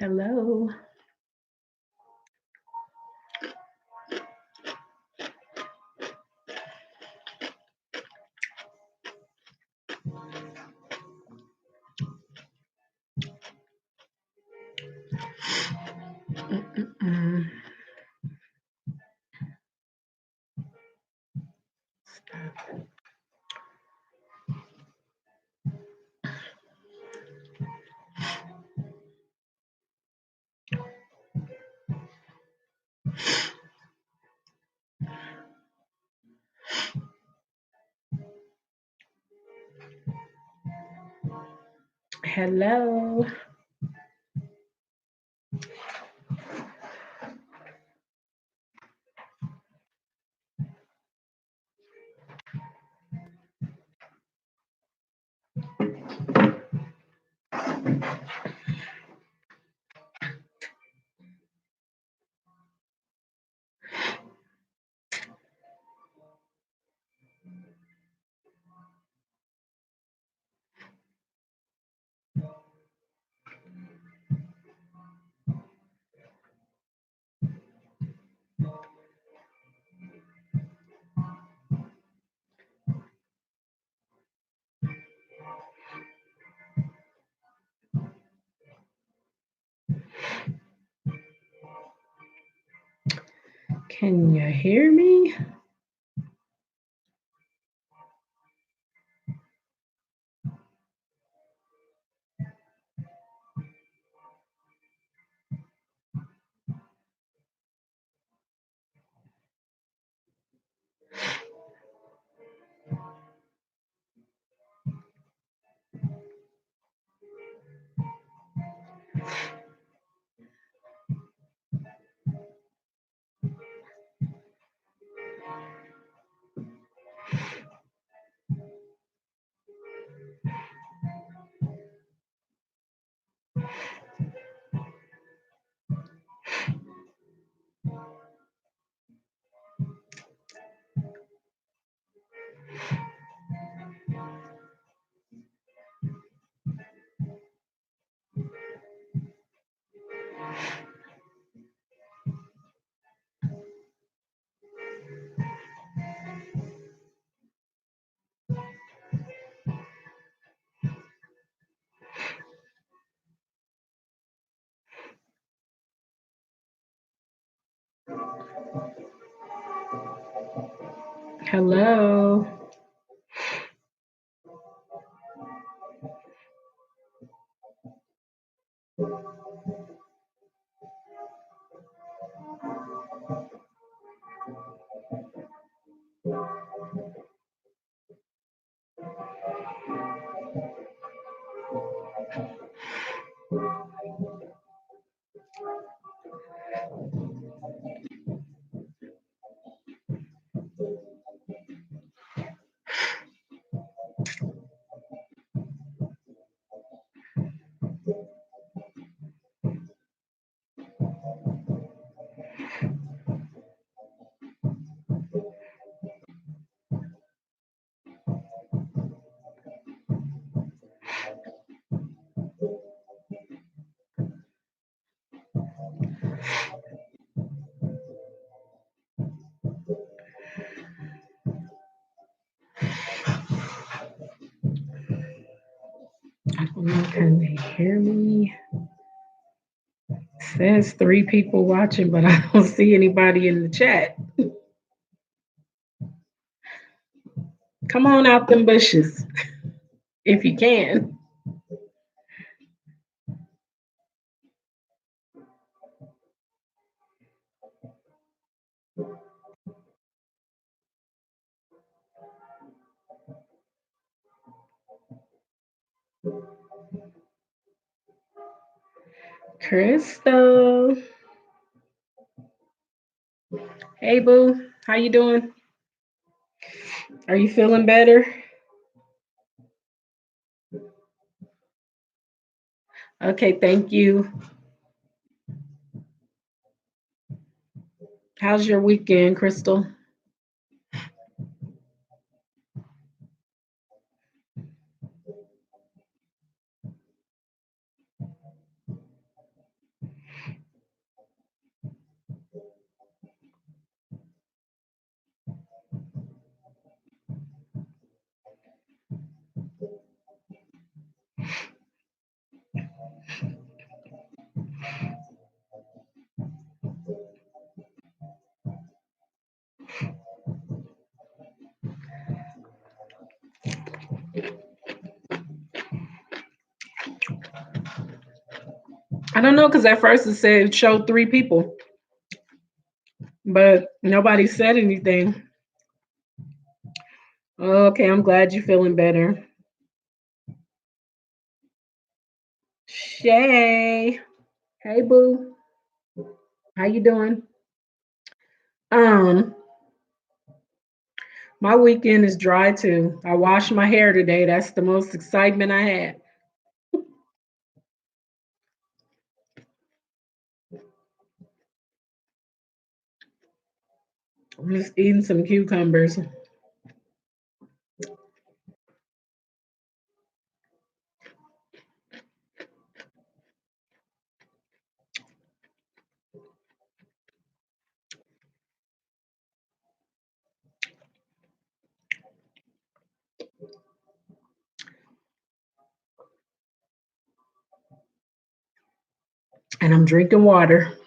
Hello. Mm-mm-mm. Hello. Can you hear me? Hello. I don't know. Can they hear me? It says three people watching, but I don't see anybody in the chat. Come on out them bushes if you can. Crystal. Hey boo. How you doing? Are you feeling better? Okay, thank you. How's your weekend, Crystal? I don't know because at first it said it showed 3 people, but nobody said anything. Okay, I'm glad you're feeling better. Shay, hey boo, how you doing? Um, my weekend is dry too. I washed my hair today. That's the most excitement I had. I'm just eating some cucumbers, and I'm drinking water.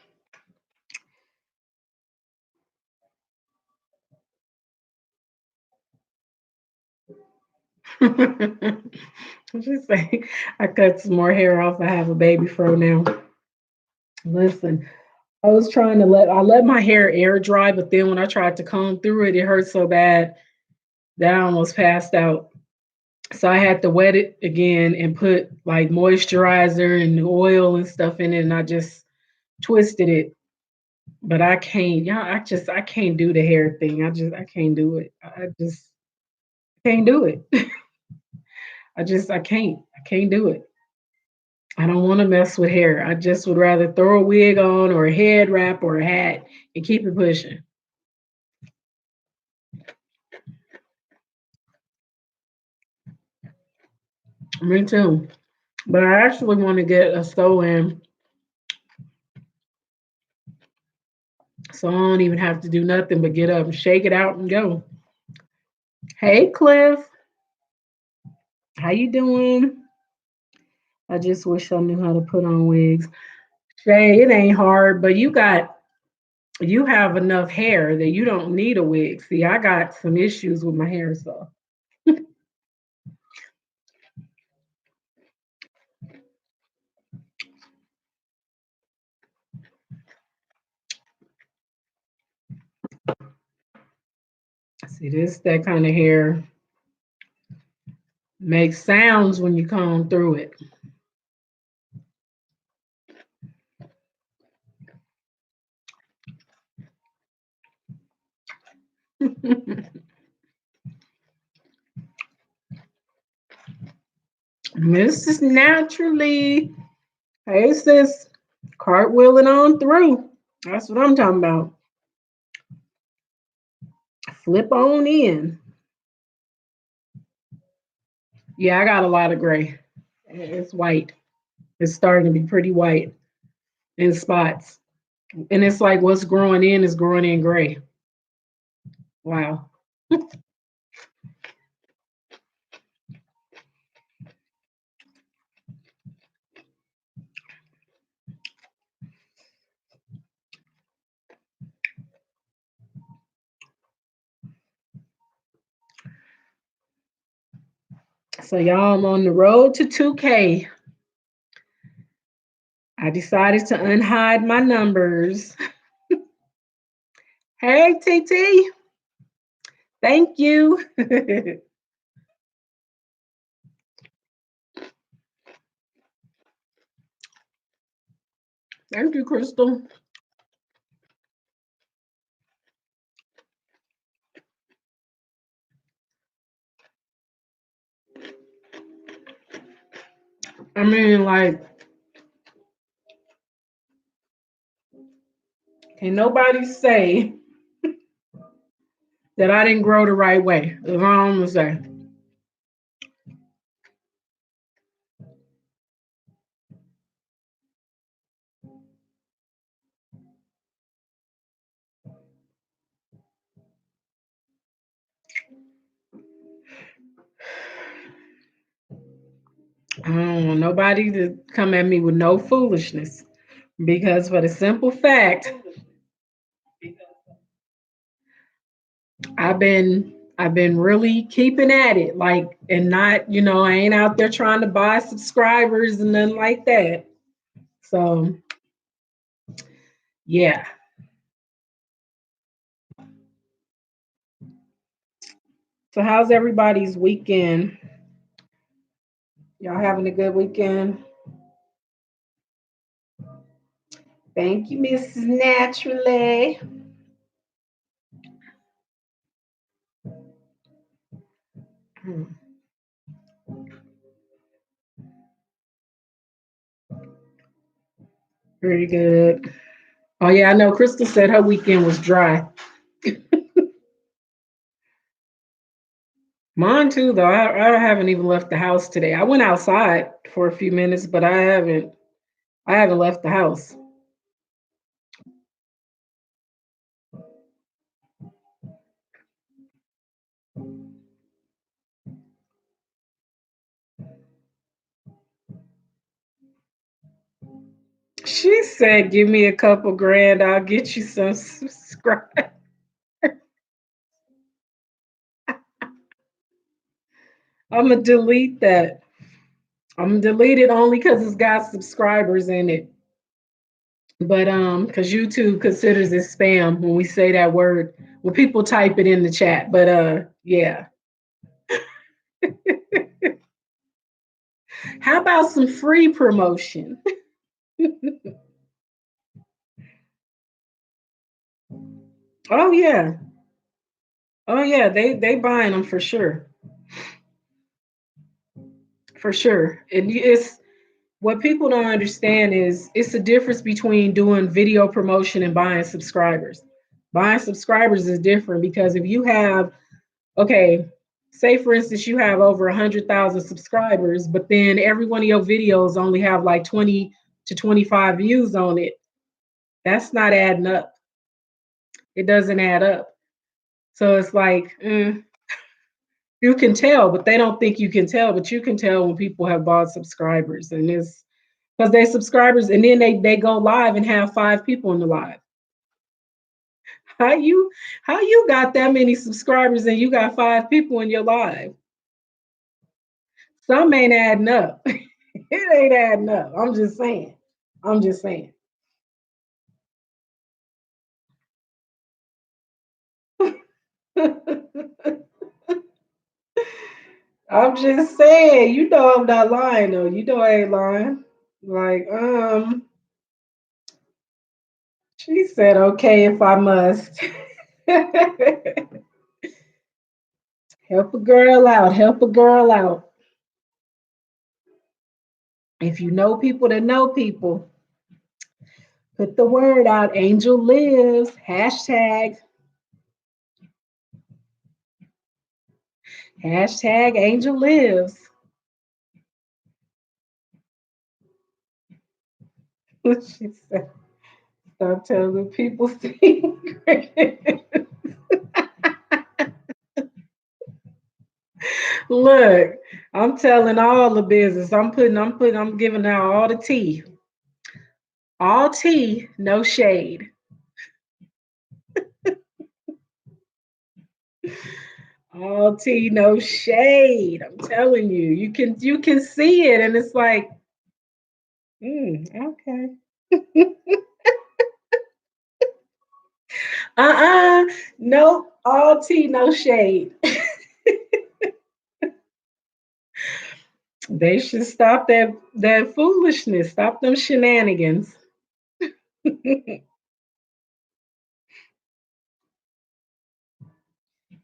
I'm just saying, I cut some more hair off. I have a baby fro now. Listen, I let my hair air dry, but then when I tried to comb through it, it hurt so bad that I almost passed out. So I had to wet it again and put like moisturizer and oil and stuff in it, and I just twisted it. But I can't, yeah, I can't do the hair thing. I can't do it. I just can't do it. I can't. I can't do it. I don't want to mess with hair. I just would rather throw a wig on or a head wrap or a hat and keep it pushing. Me too. But I actually want to get a sew in so I don't even have to do nothing but get up and shake it out and go. Hey Cliff, how you doing? I just wish I knew how to put on wigs. Shay, it ain't hard, but you have enough hair that you don't need a wig. See, I got some issues with my hair, so see this that kind of hair makes sounds when you comb through it. Mrs. Naturally. Hey sis, cartwheeling on through. That's what I'm talking about. Flip on in. Yeah, I got a lot of gray. It's white. It's starting to be pretty white in spots. And it's like what's growing in is growing in gray. Wow. So y'all, I'm on the road to 2K. I decided to unhide my numbers. Hey TT, thank you. Thank you, Crystal. I mean, like, can nobody say that I didn't grow the right way? That's all I'm gonna say. I don't want nobody to come at me with no foolishness because for the simple fact, I've been really keeping at it, like, and not, I ain't out there trying to buy subscribers and nothing like that. So yeah. So how's everybody's weekend? Y'all having a good weekend? Thank you, Mrs. Naturally. Hmm, pretty good. Oh yeah, I know Crystal said her weekend was dry. Mine too, though. I haven't even left the house today. I went outside for a few minutes, but I haven't left the house. She said, "Give me a couple grand, I'll get you some subscribe." I'm gonna delete that. I'm gonna delete it only because it's got subscribers in it. But because YouTube considers it spam when we say that word, when people type it in the chat. But yeah. How about some free promotion? Oh yeah. Oh yeah, they buying them for sure. For sure. And it's what people don't understand is it's the difference between doing video promotion and buying subscribers. Buying subscribers is different because if you have, okay, say for instance you have over 100,000 subscribers, but then every one of your videos only have like 20 to 25 views on it, that's not adding up. It doesn't add up. So it's like, you can tell, but they don't think you can tell, but you can tell when people have bought subscribers. And it's because they subscribers and then they go live and have 5 people in the live. How you how you got that many subscribers and you got 5 people in your live? Some ain't adding up. It ain't adding up. I'm just saying. I'm just saying. I'm just saying. You know I'm not lying though. You know I ain't lying. Like, she said okay if I must. Help a girl out. Help a girl out. If you know people that know people, put the word out. Angel lives. Hashtag. Hashtag Angel lives. She said, start telling people secrets. Look, I'm telling all the business. I'm giving out all the tea. All tea, no shade. All tea, no shade. I'm telling you, you can see it, and it's like, okay. Nope. All tea, no shade. They should stop that foolishness. Stop them shenanigans.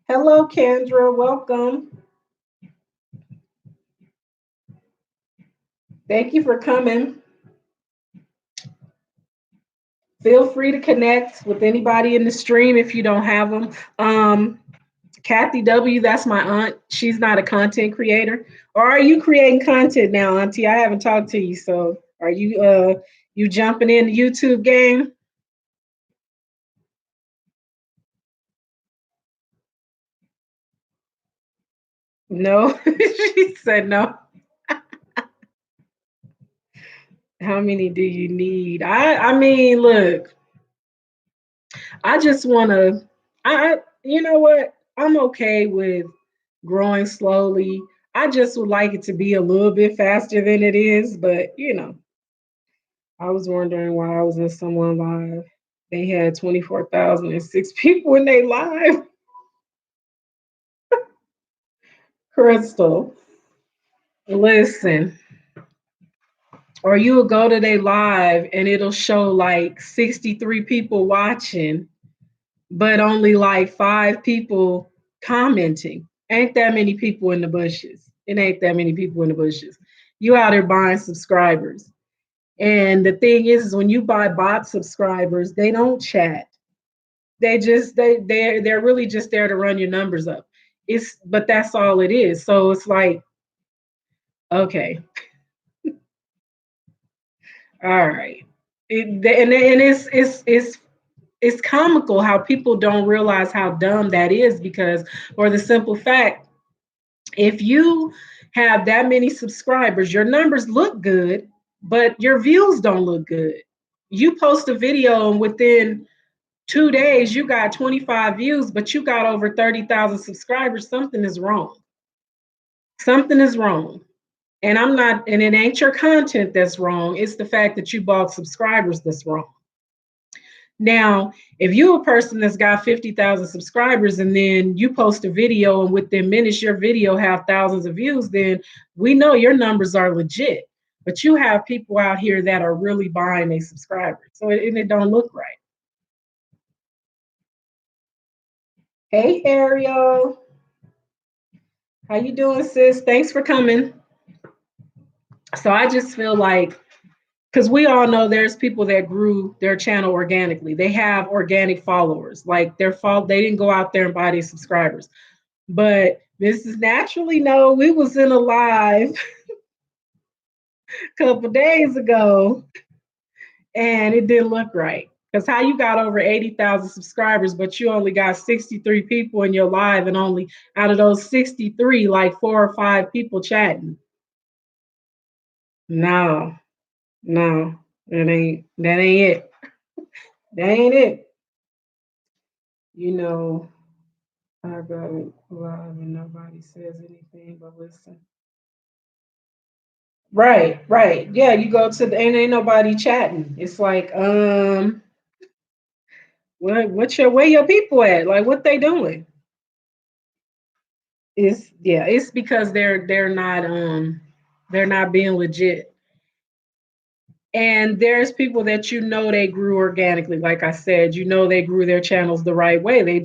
Hello, Kendra. Welcome. Thank you for coming. Feel free to connect with anybody in the stream if you don't have them. Kathy W, that's my aunt. She's not a content creator. Or are you creating content now, Auntie? I haven't talked to you. So are you jumping in the YouTube game? No. She said no. How many do you need? I mean, look, I just wanna you know what? I'm okay with growing slowly. I just would like it to be a little bit faster than it is, but I was wondering why I was in someone live. They had 24,006 people in they live. Crystal, listen. Or you'll go to their live and it'll show like 63 people watching, but only like 5 people commenting. Ain't that many people in the bushes. It ain't that many people in the bushes. You out there buying subscribers. And the thing is when you buy bot subscribers, they don't chat. They're really just there to run your numbers up. But that's all it is. So it's like, okay, all right. It's comical how people don't realize how dumb that is because for the simple fact, if you have that many subscribers, your numbers look good, but your views don't look good. You post a video and within 2 days you got 25 views, but you got over 30,000 subscribers. Something is wrong. Something is wrong. And I'm not, and it ain't your content that's wrong. It's the fact that you bought subscribers that's wrong. Now, if you're a person that's got 50,000 subscribers and then you post a video and within minutes your video have thousands of views, then we know your numbers are legit. But you have people out here that are really buying a subscriber. So it don't look right. Hey, Ariel. How you doing, sis? Thanks for coming. So I just feel like because we all know there's people that grew their channel organically. They have organic followers. Like their fault, they didn't go out there and buy these subscribers. But Mrs. Naturally, no, we was in a live a couple days ago and it didn't look right. Because how you got over 80,000 subscribers, but you only got 63 people in your live, and only out of those 63, like 4 or 5 people chatting. No, no, that ain't it. That ain't it. You know, I got it live and nobody says anything but listen. Right, right. Yeah, you go to the ain't nobody chatting. It's like, where your people at? Like what they doing? It's because they're not being legit. And there's people that you know they grew organically. Like I said, you know they grew their channels the right way. They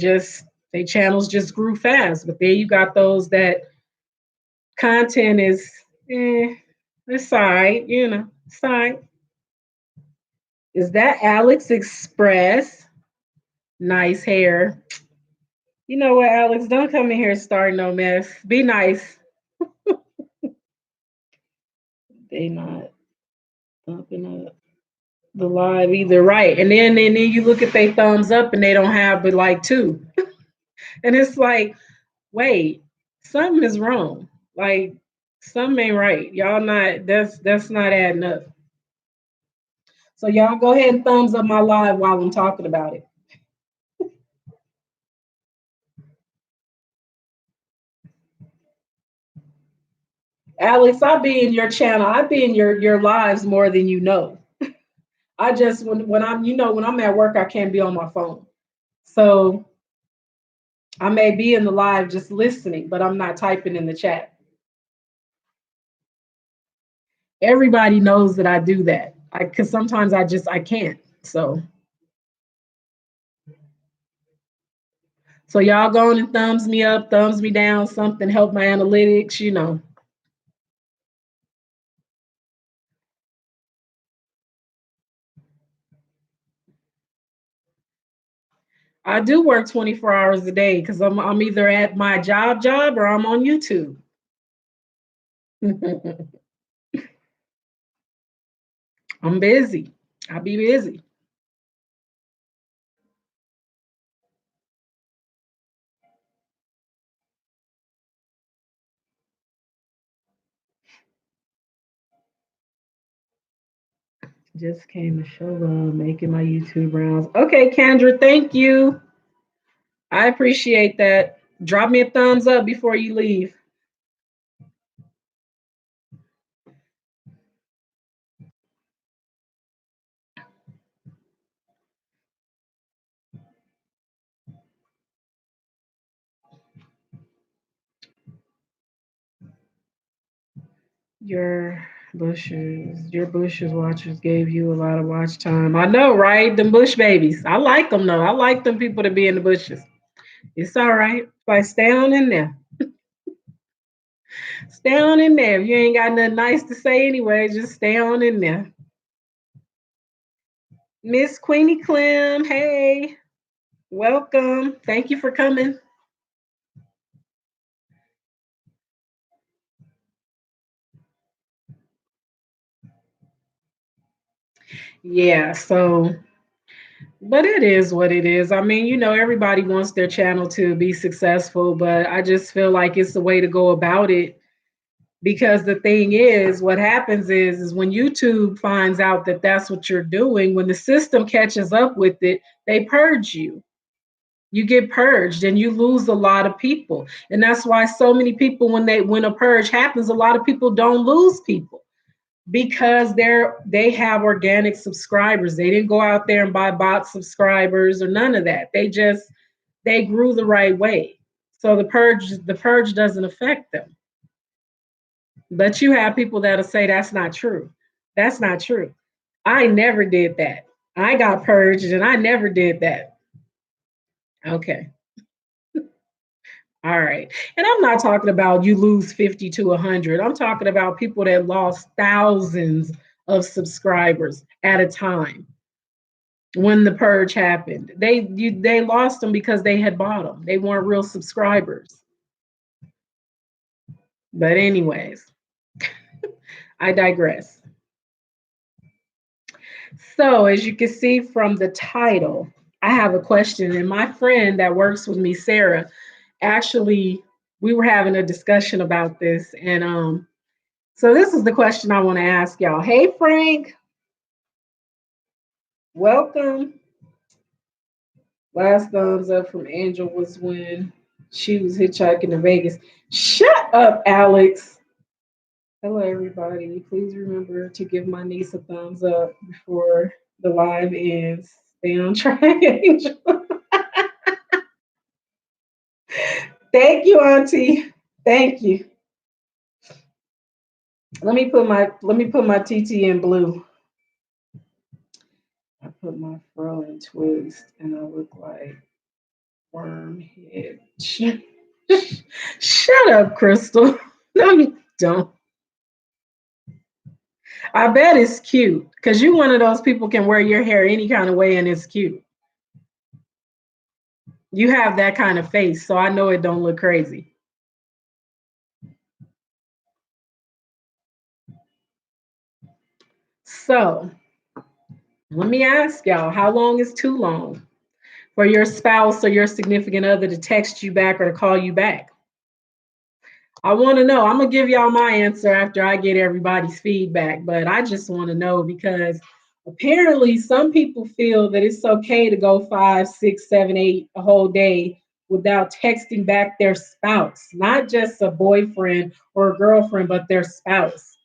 channels just grew fast. But then you got those that content is it's all right, it's all right. Is that Alex Express? Nice hair. You know what, Alex? Don't come in here starting no mess. Be nice. They not thumping up the live either, right? And then you look at their thumbs up and they don't have but like two, and it's like, wait, something is wrong. Like something ain't right. Y'all not. That's not adding up. So y'all go ahead and thumbs up my live while I'm talking about it. Alex, I be in your channel. I be in your lives more than you know. I just when I'm when I'm at work, I can't be on my phone. So I may be in the live just listening, but I'm not typing in the chat. Everybody knows that I do that. Because sometimes I can't. So y'all go on and thumbs me up, thumbs me down, something help my analytics. I do work 24 hours a day because I'm either at my job or I'm on YouTube. I'm busy. I be busy. Just came to show love, making my YouTube rounds. Okay, Kendra, thank you. I appreciate that. Drop me a thumbs up before you leave. Your your bushes watchers gave you a lot of watch time. I know, right? Them bush babies. I like them though. I like them people to be in the bushes. It's all right. Like stay on in there. Stay on in there. If you ain't got nothing nice to say anyway, just stay on in there. Miss Queenie Clem, hey, welcome. Thank you for coming. Yeah, so but it is what it is. I mean, everybody wants their channel to be successful, but I just feel like it's the way to go about it because the thing is what happens is when YouTube finds out that that's what you're doing, when the system catches up with it, they purge you. You get purged and you lose a lot of people. And that's why so many people when a purge happens, a lot of people don't lose people because they have organic subscribers. They didn't go out there and buy bot subscribers or none of that. They grew the right way. So the purge doesn't affect them. But you have people that'll say that's not true. That's not true. I never did that. I got purged and I never did that. Okay. All right. And I'm not talking about you lose 50 to 100. I'm talking about people that lost thousands of subscribers at a time when the purge happened. They lost them because they had bought them. They weren't real subscribers. But anyways, I digress. So, as you can see from the title, I have a question and my friend that works with me, Sarah, actually we were having a discussion about this and so this is the question I want to ask y'all. Hey Frank, welcome. Last thumbs up from Angel was when she was hitchhiking to Vegas. Shut up, Alex. Hello, everybody. Please remember to give my niece a thumbs up before the live ends. Stay on track, Angel. Thank you, Auntie. Thank you. Let me put my TT in blue. I put my fro in twist, and I look like Wormhead. Shut up, Crystal. No, you don't. I bet it's cute because you one of those people can wear your hair any kind of way and it's cute. You have that kind of face, so I know it don't look crazy. So let me ask y'all, how long is too long for your spouse or your significant other to text you back or to call you back? I want to know. I'm gonna give y'all my answer after I get everybody's feedback, but I just want to know because apparently some people feel that it's okay to go 5, 6, 7, 8 a whole day without texting back their spouse, not just a boyfriend or a girlfriend, but their spouse.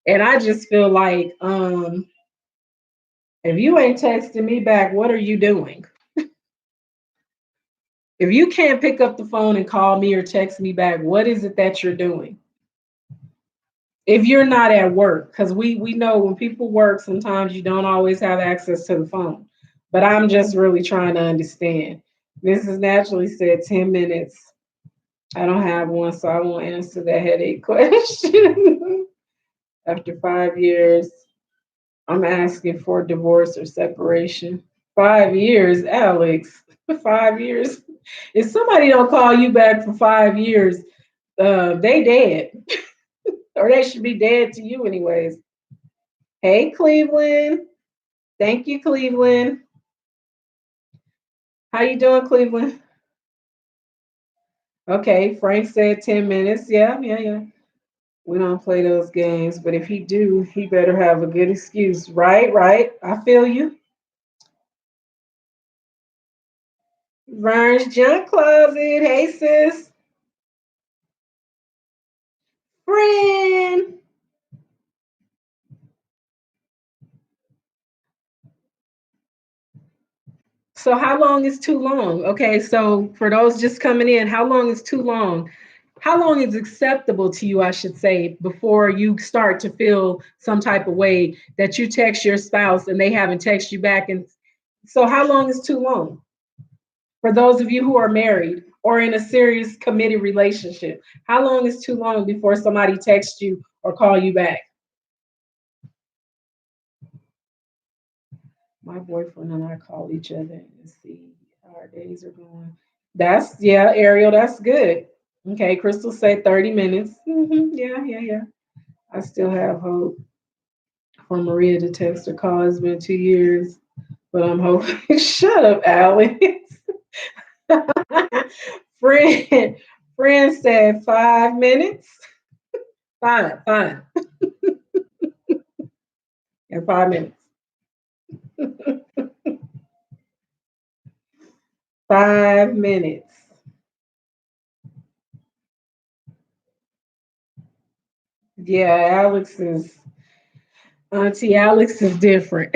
And I just feel like if you ain't texting me back, what are you doing? If you can't pick up the phone and call me or text me back, what is it that you're doing? If you're not at work, because we know when people work, sometimes you don't always have access to the phone. But I'm just really trying to understand. Mrs. Naturally said 10 minutes. I don't have one, so I won't answer that headache question. After 5 years, I'm asking for divorce or separation. 5 years, Alex. 5 years. If somebody don't call you back for 5 years, they dead. Or they should be dead to you anyways. Hey, Cleveland. Thank you, Cleveland. How you doing, Cleveland? Okay, Frank said 10 minutes. Yeah, yeah, yeah. We don't play those games, but if he do, he better have a good excuse. Right, right. I feel you. Vern's junk closet. Hey, sis. Friend. So how long is too long? Okay, so for those just coming in, how long is too long? How long is acceptable to you, I should say, before you start to feel some type of way that you text your spouse and they haven't texted you back? And so, how long is too long for those of you who are married or in a serious committed relationship? How long is too long before somebody texts you or call you back? My boyfriend and I call each other and see how our days are going. That's, yeah, Ariel, that's good. Okay, Crystal said 30 minutes. Yeah, yeah, yeah. I still have hope for Maria to text or call. It's been 2 years, but I'm hoping. Shut up, Alex. friend, friend said 5 minutes. Fine, fine. In 5 minutes. 5 minutes. Yeah, Auntie Alex is different.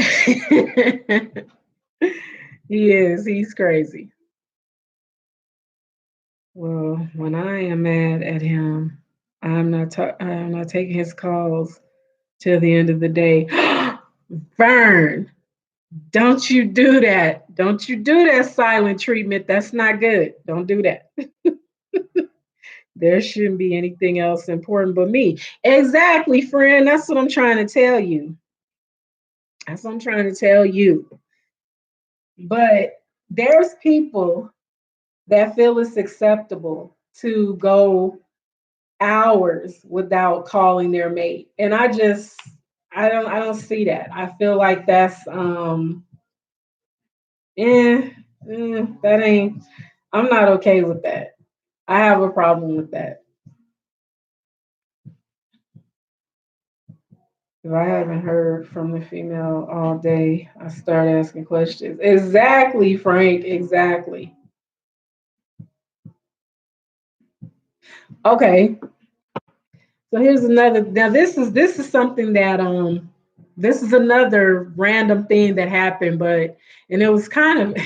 He is. He's crazy. Well, when I am mad at him, I'm not taking his calls till the end of the day. Vern, don't you do that. Don't you do that silent treatment. That's not good. Don't do that. There shouldn't be anything else important but me. Exactly, friend. That's what I'm trying to tell you. That's what I'm trying to tell you. But there's people that feel it's acceptable to go hours without calling their mate. And I don't see that. I feel like that's eh, that ain't I'm not okay with that. I have a problem with that. If I haven't heard from the female all day, I start asking questions. Exactly, Frank. Exactly. Okay. So here's another. Now this is something that this is another random thing that happened, but and it was kind of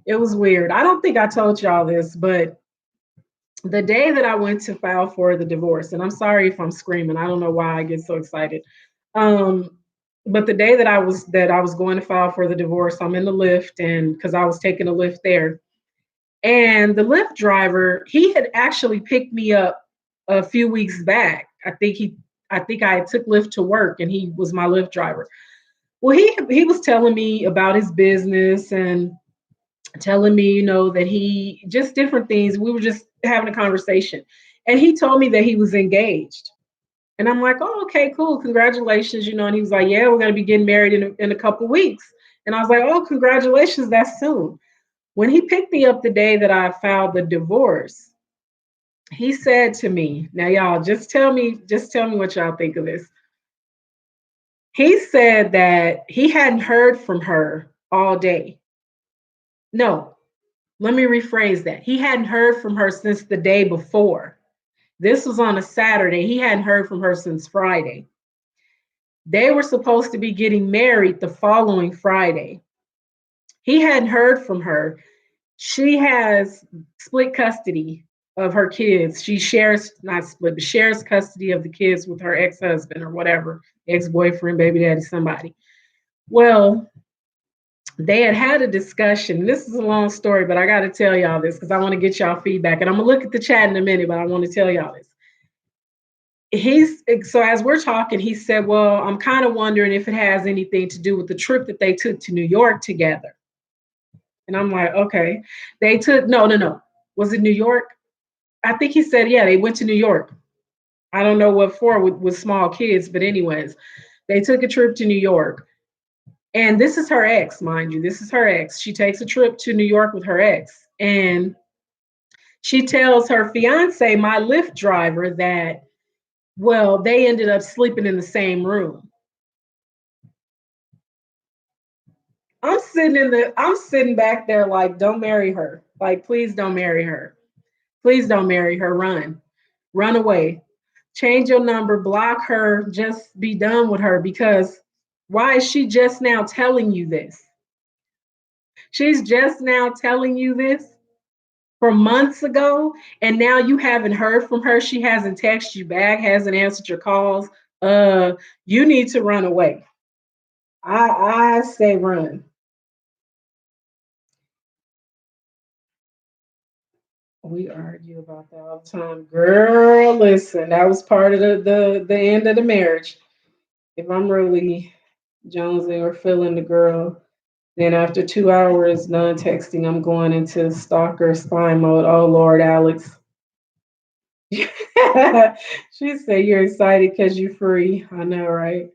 it was weird. I don't think I told y'all this, but the day that I went to file for the divorce, and I'm sorry if I'm screaming. I don't know why I get so excited. Um, but the day that I was going to file for the divorce, I'm in the lift, and because I was taking a lift there, and the Lyft driver, he had actually picked me up a few weeks back. I think I took Lyft to work, and he was my Lyft driver. Well, he was telling me about his business and telling me, that he just different things. We were just having a conversation, and he told me that he was engaged. And I'm like, oh, okay, cool, congratulations, And he was like, yeah, we're gonna be getting married in a couple weeks. And I was like, oh, congratulations, that's soon. When he picked me up the day that I filed the divorce, he said to me, now y'all just tell me what y'all think of this. He said that he hadn't heard from her all day. No, let me rephrase that. He hadn't heard from her since the day before. This was on a Saturday. He hadn't heard from her since Friday. They were supposed to be getting married the following Friday. He hadn't heard from her. She has split custody of her kids. She shares, not split, but shares custody of the kids with her ex-husband or whatever, ex-boyfriend, baby daddy, somebody. Well, they had a discussion. This is a long story, but I got to tell y'all this because I want to get y'all feedback. And I'm going to look at the chat in a minute, but I want to tell y'all this. So as we're talking, he said, well, I'm kind of wondering if it has anything to do with the trip that they took to New York together. And I'm like, okay. They took, no, no, no. Was it New York? I think he said, yeah, they went to New York. I don't know what for with small kids, but anyways, they took a trip to New York. And this is her ex, mind you. This is her ex. She takes a trip to New York with her ex. And she tells her fiance, my Lyft driver, that, well, they ended up sleeping in the same room. I'm sitting back there like, don't marry her. Like, please don't marry her. Please don't marry her. Run. Run away. Change your number, block her, just be done with her because why is she just now telling you this? She's just now telling you this. from months ago, and now you haven't heard from her. She hasn't texted you back, hasn't answered your calls. Uh, you need to run away. I say run. We argue about that all the time. Girl, listen, that was part of the end of the marriage. If I'm really jonesing or feeling the girl, then after 2 hours non texting, I'm going into stalker spy mode. Oh Lord, Alex. She said you're excited because you're free. I know, right?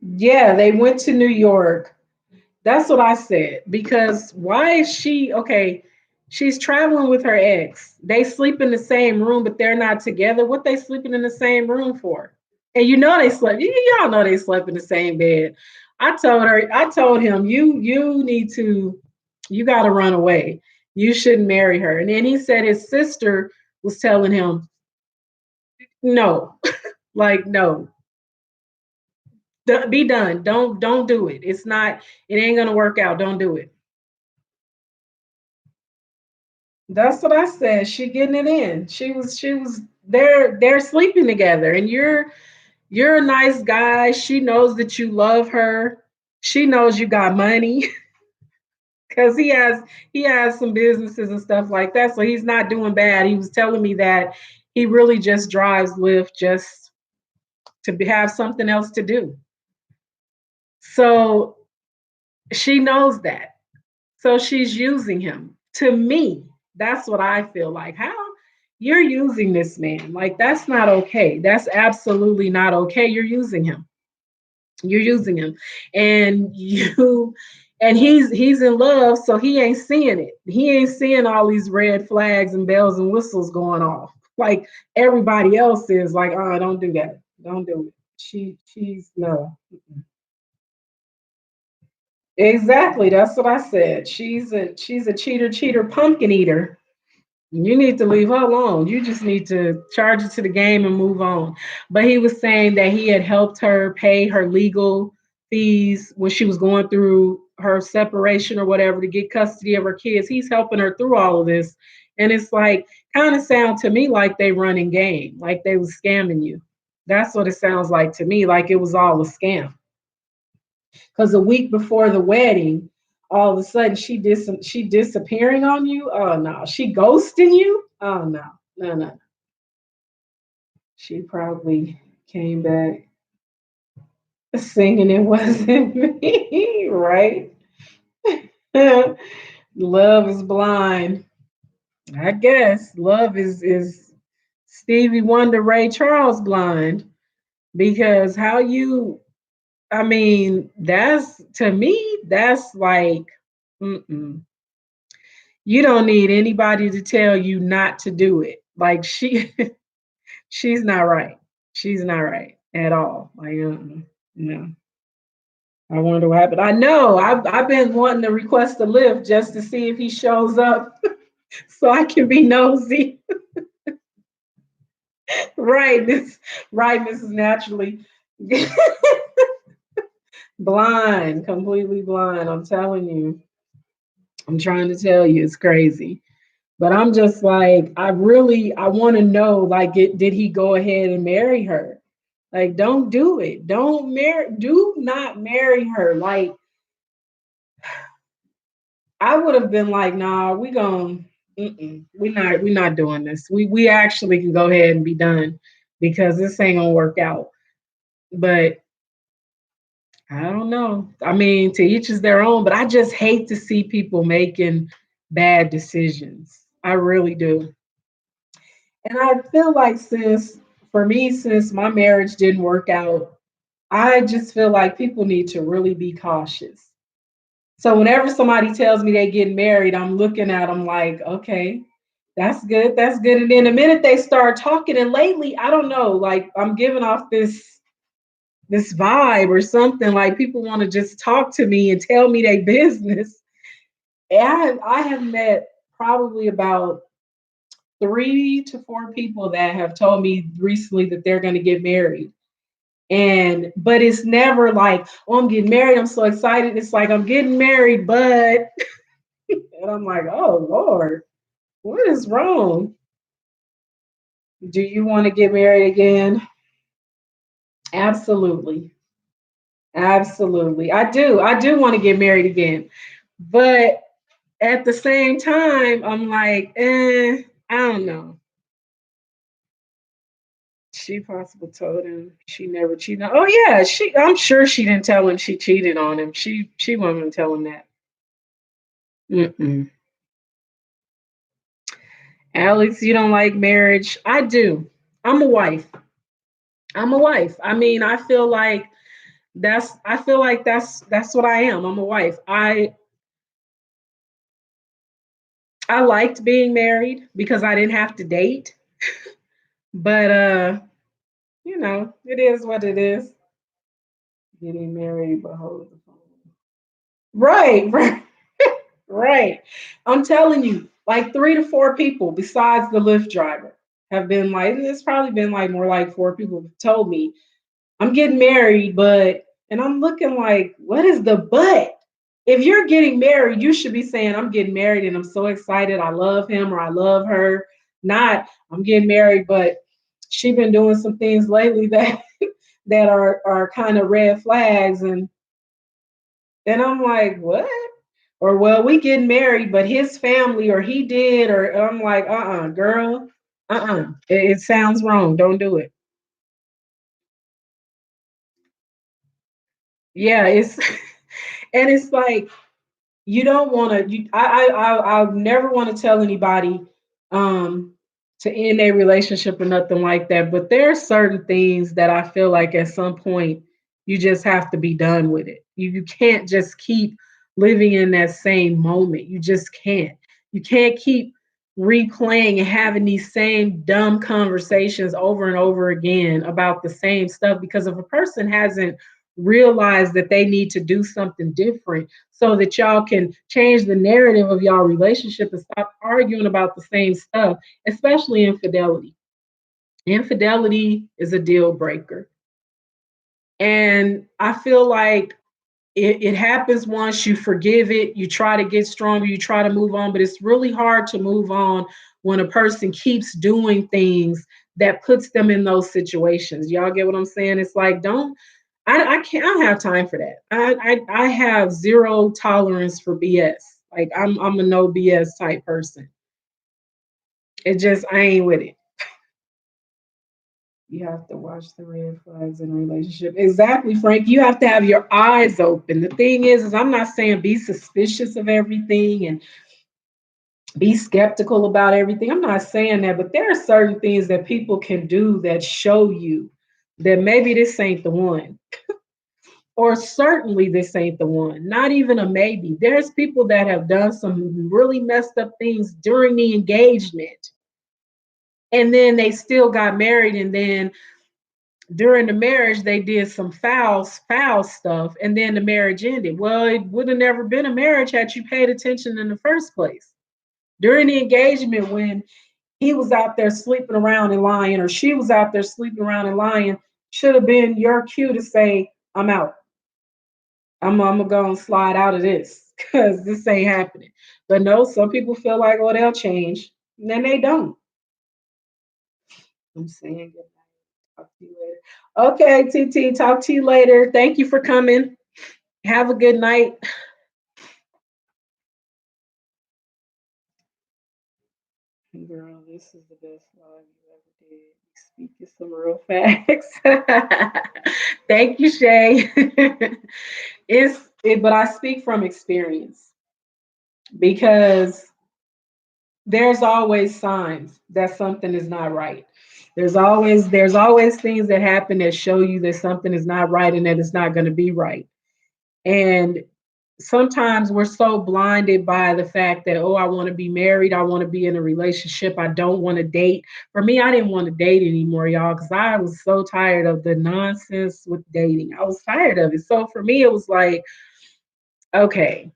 Yeah, they went to New York. That's what I said. Because why is she okay? She's traveling with her ex. They sleep in the same room, but they're not together. What they sleeping in the same room for? And you know they slept. Y'all know they slept in the same bed. I told him, you need to, you got to run away. You shouldn't marry her. And then he said his sister was telling him, no, like no, be done. Don't do it. It's not. It ain't gonna work out. Don't do it. That's what I said. She getting it in. She was they're sleeping together and you're a nice guy. She knows that you love her. She knows you got money because he has some businesses and stuff like that. So he's not doing bad. He was telling me that he really just drives Lyft just to have something else to do. So she knows that. So she's using him. To me, that's what I feel like. How you're using this man? Like that's not okay. That's absolutely not okay. You're using him. You're using him. And you and he's in love, so he ain't seeing it. He ain't seeing all these red flags and bells and whistles going off. Like everybody else is like, oh, don't do that. Don't do it. She's no. Exactly. That's what I said. She's a cheater, pumpkin eater. You need to leave her alone. You just need to charge it to the game and move on. But he was saying that he had helped her pay her legal fees when she was going through her separation or whatever to get custody of her kids. He's helping her through all of this. And it's like kind of sound to me like they running game, like they was scamming you. That's what it sounds like to me, like it was all a scam. Because a week before the wedding, all of a sudden she disappearing on you. Oh no, she ghosting you. Oh no, no. She probably came back singing it wasn't me, right? Love is blind. I guess love is Stevie Wonder, Ray Charles blind because how you I mean, that's to me, that's like, mm-mm. You don't need anybody to tell you not to do it. Like she's not right. She's not right at all. Like, no. I wonder what happened. I know. I've been wanting to request a lift just to see if he shows up, so I can be nosy. Right. This is naturally blind, completely blind. I'm telling you. I'm trying to tell you, it's crazy. But I'm just like, I want to know, like, did he go ahead and marry her? Like, don't do it. Do not marry her. Like, I would have been like, nah, we're not doing this. We actually can go ahead and be done because this ain't gonna work out. But I don't know. I mean, to each is their own, but I just hate to see people making bad decisions. I really do. And I feel like for me, since my marriage didn't work out, I just feel like people need to really be cautious. So whenever somebody tells me they get married, I'm looking at them like, okay, that's good, that's good. And then the minute they start talking, and lately, I don't know, like I'm giving off this vibe or something, like people want to just talk to me and tell me their business. And I have met probably about 3 to 4 people that have told me recently that they're going to get married. And but it's never like, oh, I'm getting married. I'm so excited. It's like I'm getting married, but and I'm like, oh Lord, what is wrong? Do you want to get married again? Absolutely. Absolutely. I do. I do want to get married again. But at the same time, I'm like, I don't know. She possibly told him she never cheated. Oh yeah, I'm sure she didn't tell him she cheated on him. She wasn't gonna tell him that. Mm-mm. Alex, you don't like marriage? I do. I'm a wife. I'm a wife. I mean, I feel like that's what I am. I'm a wife. I liked being married because I didn't have to date. But it is what it is. Getting married, but hold the phone. Right, right, right. I'm telling you, like 3 to 4 people besides the Lyft driver have been like, and it's probably been like more like 4 people have told me I'm getting married, and I'm looking like, what is the but? If you're getting married, you should be saying, I'm getting married and I'm so excited. I love him or I love her. Not, I'm getting married, but she been doing some things lately that that are kind of red flags. And I'm like, what? Or well, we getting married, but his family or he did, or I'm like, girl, it sounds wrong. Don't do it. Yeah, it's and it's like you don't want to. I never want to tell anybody um to end a relationship or nothing like that. But there are certain things that I feel like at some point you just have to be done with it. You can't just keep living in that same moment. You just can't. You can't keep replaying and having these same dumb conversations over and over again about the same stuff because if a person hasn't realized that they need to do something different so that y'all can change the narrative of y'all relationship and stop arguing about the same stuff, especially infidelity. Infidelity is a deal breaker. And I feel like it happens once, you forgive it, you try to get stronger, you try to move on, but it's really hard to move on when a person keeps doing things that puts them in those situations. Y'all get what I'm saying? It's like, don't I can't I don't have time for that. I have zero tolerance for BS. Like I'm a no BS type person. It just I ain't with it. You have to watch the red flags in a relationship. Exactly, Frank. You have to have your eyes open. The thing is I'm not saying be suspicious of everything and be skeptical about everything. I'm not saying that, but there are certain things that people can do that show you that maybe this ain't the one. Or certainly this ain't the one. Not even a maybe. There's people that have done some really messed up things during the engagement and then they still got married and then during the marriage they did some foul stuff and then the marriage ended. Well, it would have never been a marriage had you paid attention in the first place. During the engagement when he was out there sleeping around and lying or she was out there sleeping around and lying should have been your cue to say I'm out. I'm gonna go and slide out of this because this ain't happening. But no, some people feel like, oh, they'll change. And then they don't. I'm saying good night. Talk to you later. Okay, TT, talk to you later. Thank you for coming. Have a good night. Girl, this is the best live you ever did. You speaking some real facts. Thank you, Shay. But I speak from experience because there's always signs that something is not right. There's always things that happen that show you that something is not right and that it's not going to be right. And sometimes we're so blinded by the fact that, oh, I want to be married, I want to be in a relationship, I don't want to date. For me, I didn't want to date anymore, y'all, because I was so tired of the nonsense with dating. I was tired of it. So for me, it was like, okay,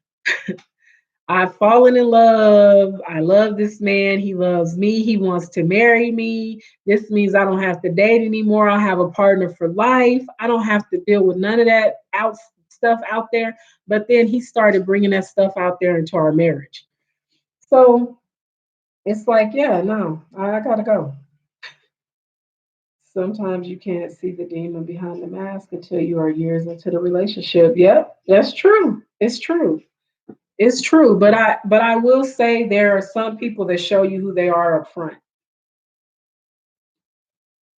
I've fallen in love. I love this man. He loves me. He wants to marry me. This means I don't have to date anymore. I have a partner for life. I don't have to deal with none of that stuff out there. But then he started bringing that stuff out there into our marriage. So it's like, yeah, no, I gotta go. Sometimes you can't see the demon behind the mask until you are years into the relationship. Yep, that's true. It's true. It's true. But I will say there are some people that show you who they are up front.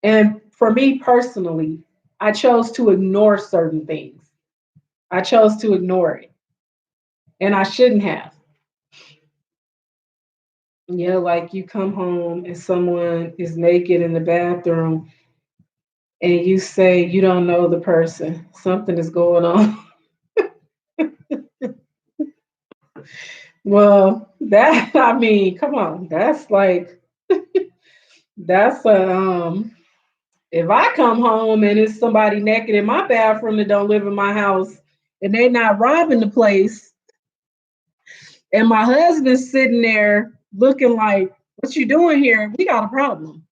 And for me personally, I chose to ignore certain things. I chose to ignore it. And I shouldn't have. Yeah, like you come home and someone is naked in the bathroom and you say you don't know the person. Something is going on. Well, that I mean, come on. That's like that's a if I come home and it's somebody naked in my bathroom that don't live in my house and they not robbing the place and my husband's sitting there looking like, what you doing here? We got a problem.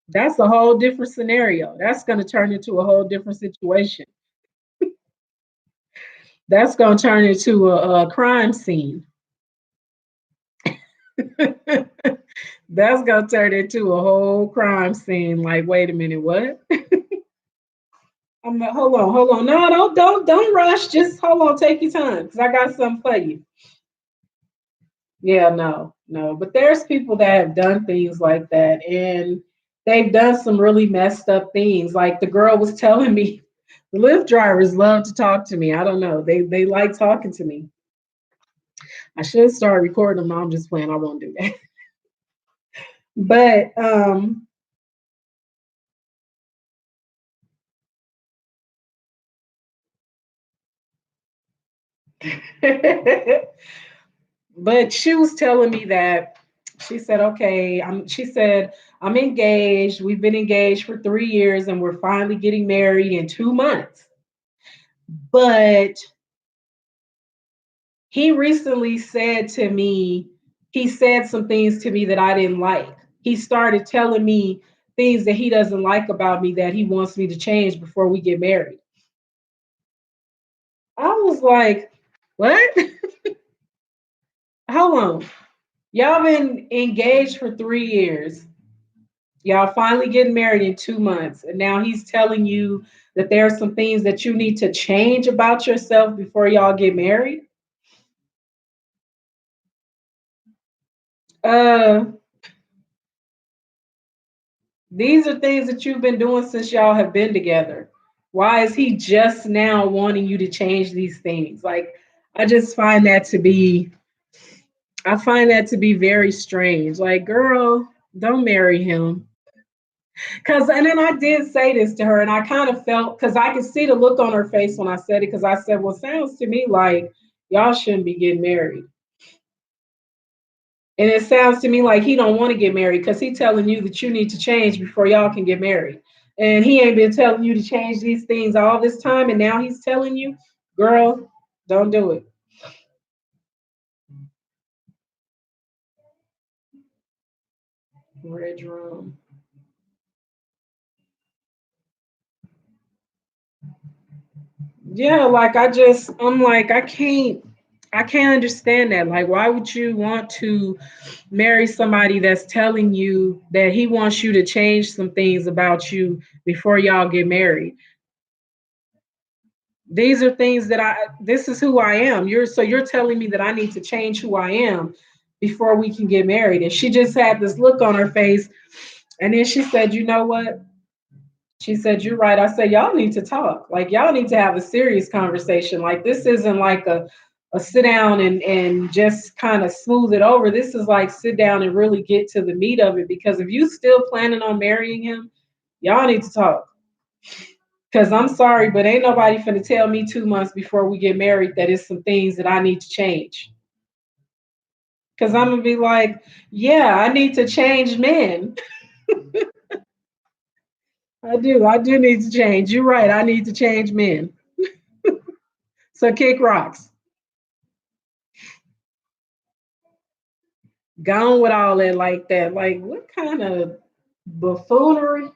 That's a whole different scenario. That's going to turn into a whole different situation. That's going to turn into a crime scene. That's going to turn into a whole crime scene. Like, wait a minute, what? I'm like, hold on. No, don't rush. Just hold on, take your time, because I got something for you. Yeah, no, no. But there's people that have done things like that, and they've done some really messed up things. Like the girl was telling me, the Lyft drivers love to talk to me. I don't know. They like talking to me. I should start recording them. No, I'm just playing. I won't do that. But but she was telling me that she said, okay, she said, I'm engaged. We've been engaged for 3 years and we're finally getting married in 2 months. But he recently said to me, he said some things to me that I didn't like. He started telling me things that he doesn't like about me that he wants me to change before we get married. I was like, what? How long? Y'all been engaged for 3 years. Y'all finally getting married in 2 months. And now he's telling you that there are some things that you need to change about yourself before y'all get married. Uh, these are things that you've been doing since y'all have been together. Why is he just now wanting you to change these things? Like, I just find that to be, I find that to be very strange. Like, girl, don't marry him. Cause and then I did say this to her, and I kind of felt because I could see the look on her face when I said it. Because I said, "Well, sounds to me like y'all shouldn't be getting married," and it sounds to me like he don't want to get married because he telling you that you need to change before y'all can get married, and he ain't been telling you to change these things all this time, and now he's telling you, "Girl, don't do it." Red drum. Yeah, like I'm like, I can't understand that. Like, why would you want to marry somebody that's telling you that he wants you to change some things about you before y'all get married? These are things that this is who I am. You're telling me that I need to change who I am before we can get married. And she just had this look on her face. And then she said, you know what? She said, you're right. I said, y'all need to talk. Like, y'all need to have a serious conversation. Like, this isn't like a sit down and just kind of smooth it over. This is like sit down and really get to the meat of it. Because if you still planning on marrying him, y'all need to talk. Because I'm sorry, but ain't nobody finna tell me 2 months before we get married that it's some things that I need to change. Because I'm gonna be like, yeah, I need to change men. I do need to change. You're right. I need to change men. So kick rocks. Gone with all that like that. Like, what kind of buffoonery?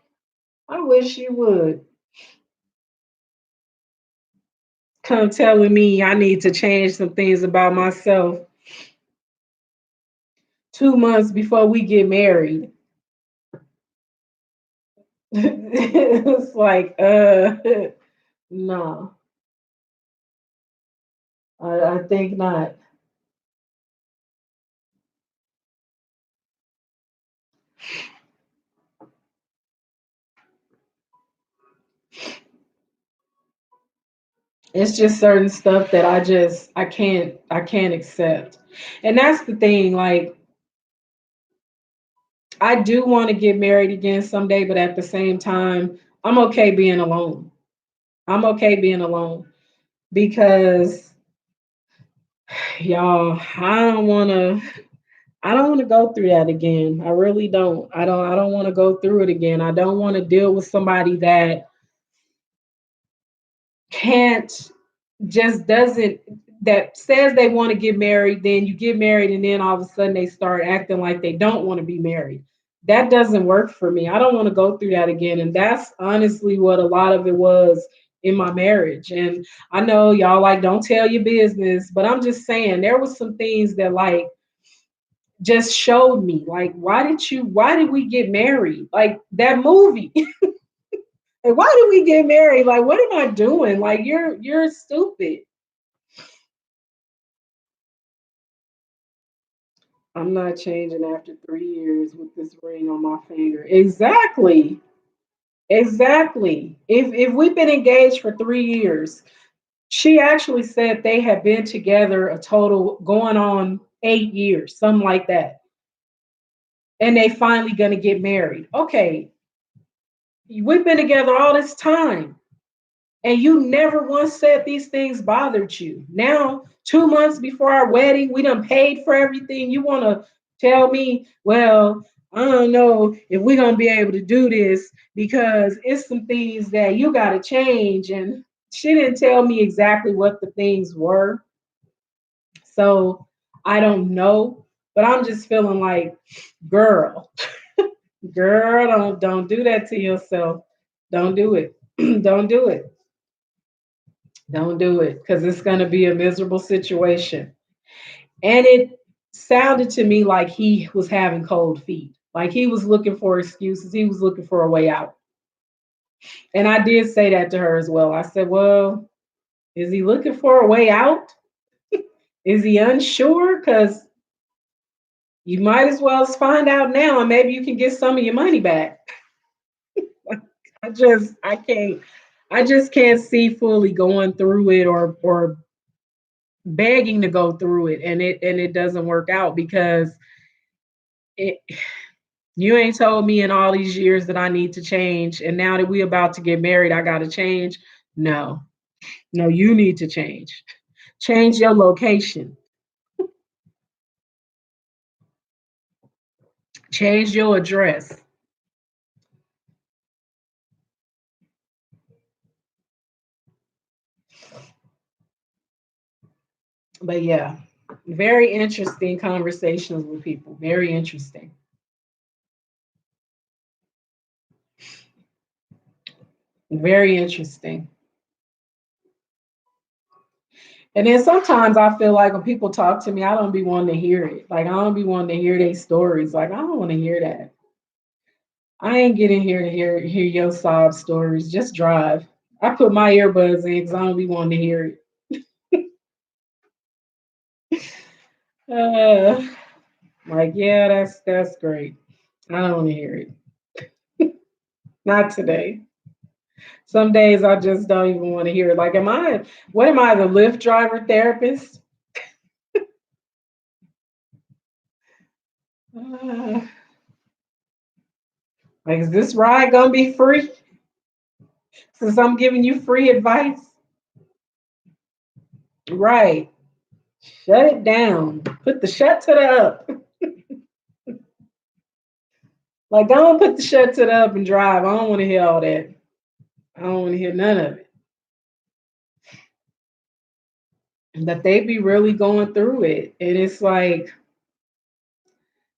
I wish you would come telling me I need to change some things about myself 2 months before we get married. It's like, no, I think not. It's just certain stuff that I can't accept. And that's the thing, like I do want to get married again someday, but at the same time, I'm okay being alone. I'm okay being alone because y'all, I don't want to go through that again. I really don't. I don't want to go through it again. I don't want to deal with somebody that can't just doesn't that says they want to get married, then you get married, and then all of a sudden they start acting like they don't want to be married. That doesn't work for me. I don't want to go through that again. And that's honestly what a lot of it was in my marriage. And I know y'all like don't tell your business, but I'm just saying there was some things that like just showed me like why did we get married? Like that movie. Like, why did we get married? Like, what am I doing? Like, you're stupid. I'm not changing after 3 years with this ring on my finger. Exactly. Exactly. If we've been engaged for 3 years, she actually said they had been together a total going on 8 years, something like that. And they finally gonna get married. Okay, we've been together all this time. And you never once said these things bothered you. Now, 2 months before our wedding, we done paid for everything. You want to tell me, well, I don't know if we're going to be able to do this because it's some things that you got to change. And she didn't tell me exactly what the things were. So I don't know. But I'm just feeling like, girl, girl, don't do that to yourself. Don't do it. Don't do it. Don't do it because it's going to be a miserable situation. And it sounded to me like he was having cold feet, like he was looking for excuses. He was looking for a way out. And I did say that to her as well. I said, well, is he looking for a way out? Is he unsure? Because you might as well find out now and maybe you can get some of your money back. I just can't see fully going through it or begging to go through it and it doesn't work out because it you ain't told me in all these years that I need to change and now that we about to get married I got to change. No. No, you need to change. Change your location. Change your address. But yeah, very interesting conversations with people. Very interesting. Very interesting. And then sometimes I feel like when people talk to me, I don't be wanting to hear it. Like I don't be wanting to hear their stories. Like I don't want to hear that. I ain't getting here to hear your sob stories. Just drive. I put my earbuds in because I don't be wanting to hear it. Like yeah, that's great. I don't want to hear it. Not today. Some days I just don't even want to hear it. Like, what am I, the Lyft driver therapist? Uh, like, is this ride gonna be free? Since I'm giving you free advice, right? Shut it down. Put the shut to the up. Like, don't put the shut to the up and drive. I don't want to hear all that. I don't want to hear none of it. That they be really going through it, and it's like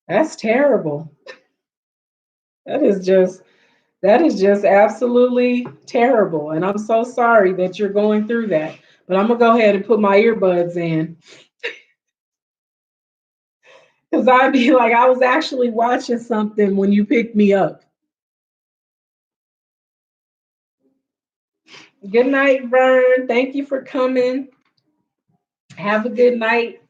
That's terrible. That is just that is just absolutely terrible. And I'm so sorry that you're going through that. But I'm gonna go ahead and put my earbuds in because I'd be like, I was actually watching something when you picked me up. Good night, Vern. Thank you for coming. Have a good night.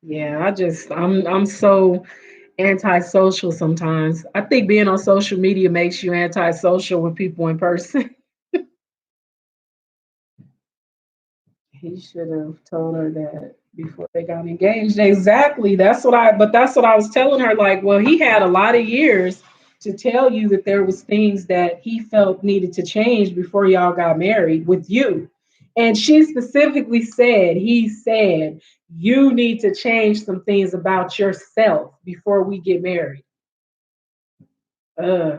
Yeah, I'm so antisocial sometimes. I think being on social media makes you antisocial with people in person. He should have told her that before they got engaged. Exactly. That's what I was telling her. Like, well, he had a lot of years to tell you that there was things that he felt needed to change before y'all got married with you. And she specifically said, he said, you need to change some things about yourself before we get married. Uh,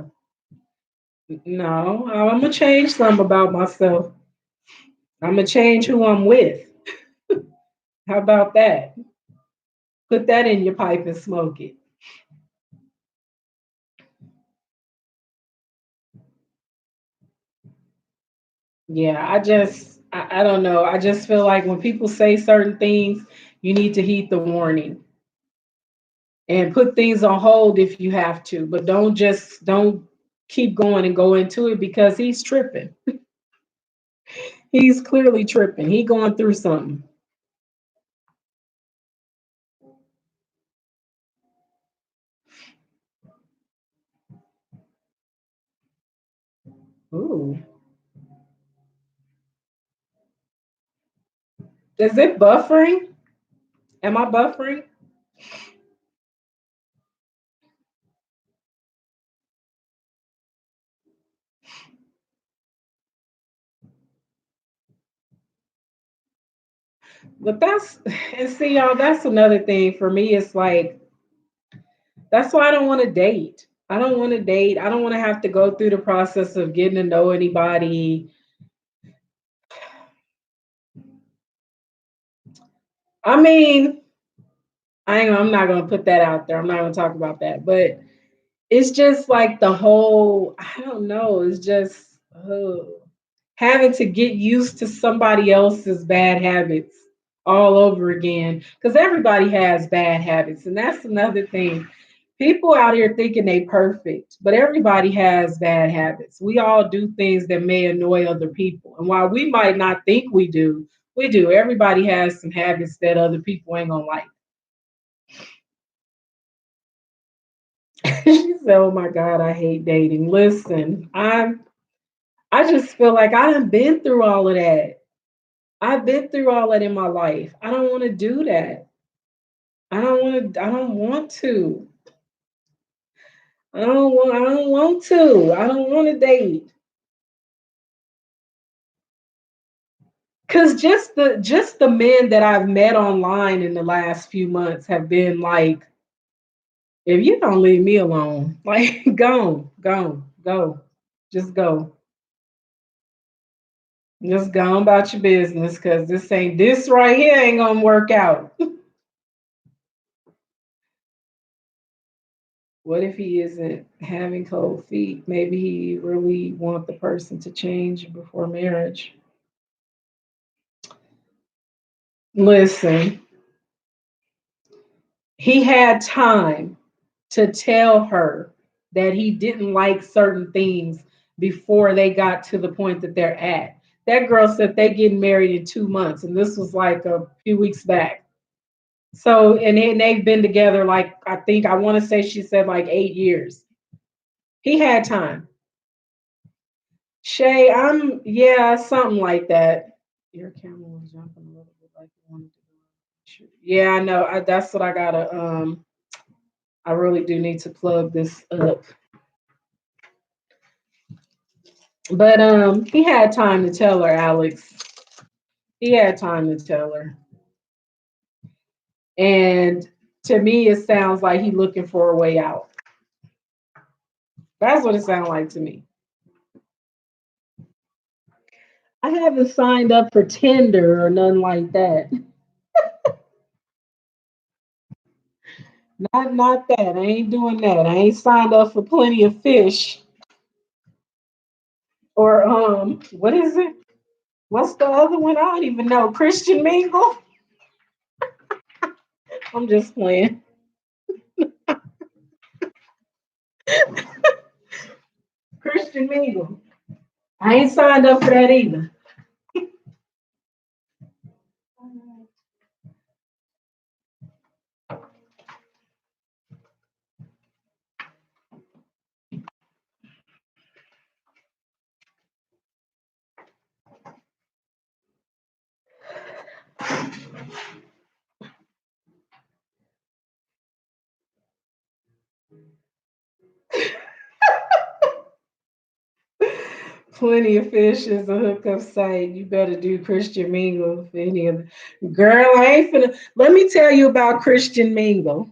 no, I'm gonna change something about myself. I'm gonna change who I'm with. How about that? Put that in your pipe and smoke it. Yeah, I don't know. I just feel like when people say certain things, you need to heed the warning and put things on hold if you have to, but don't keep going and go into it because he's tripping. He's clearly tripping. He going through something. Ooh. Is it buffering? Am I buffering? But that's and see y'all, that's another thing for me. It's like that's why I don't want to date. I don't want to date. I don't want to have to go through the process of getting to know anybody. I mean, I'm not gonna put that out there. I'm not gonna talk about that. But it's just like the whole, I don't know, it's just having to get used to somebody else's bad habits all over again. Because everybody has bad habits. And that's another thing. People out here thinking they perfect, but everybody has bad habits. We all do things that may annoy other people. And while we might not think we do, we do. Everybody has some habits that other people ain't gonna like. She said, "Oh my God, I hate dating." Listen, I just feel like I done been through all of that. I've been through all that in my life. I don't want to do that. I don't want to. I don't want to. I don't want to date. Cause just the men that I've met online in the last few months have been like, if you don't leave me alone, like go. Just go. Just go on about your business because this right here ain't gonna work out. What if he isn't having cold feet? Maybe he really want the person to change before marriage. Listen, he had time to tell her that he didn't like certain things before they got to the point that they're at. That girl said they getting married in 2 months, and this was like a few weeks back. So, and they've been together like I want to say she said like 8 years. He had time. Shay, I'm yeah, something like that. Your camera was jumping a little bit like you wanted to do. Yeah, I know. That's what I gotta. I really do need to plug this up. But he had time to tell her, Alex. He had time to tell her, and to me, it sounds like he's looking for a way out. That's what it sounds like to me. I haven't signed up for Tinder or nothing like that. Not that. I ain't doing that. I ain't signed up for Plenty of Fish or what is it? What's the other one? I don't even know. Christian Mingle. I'm just playing. Christian Mingle. I ain't signed up for that either. Plenty of Fish is a hookup site. You better do Christian Mingle if any of the girl. I ain't finna. Let me tell you about Christian Mingle.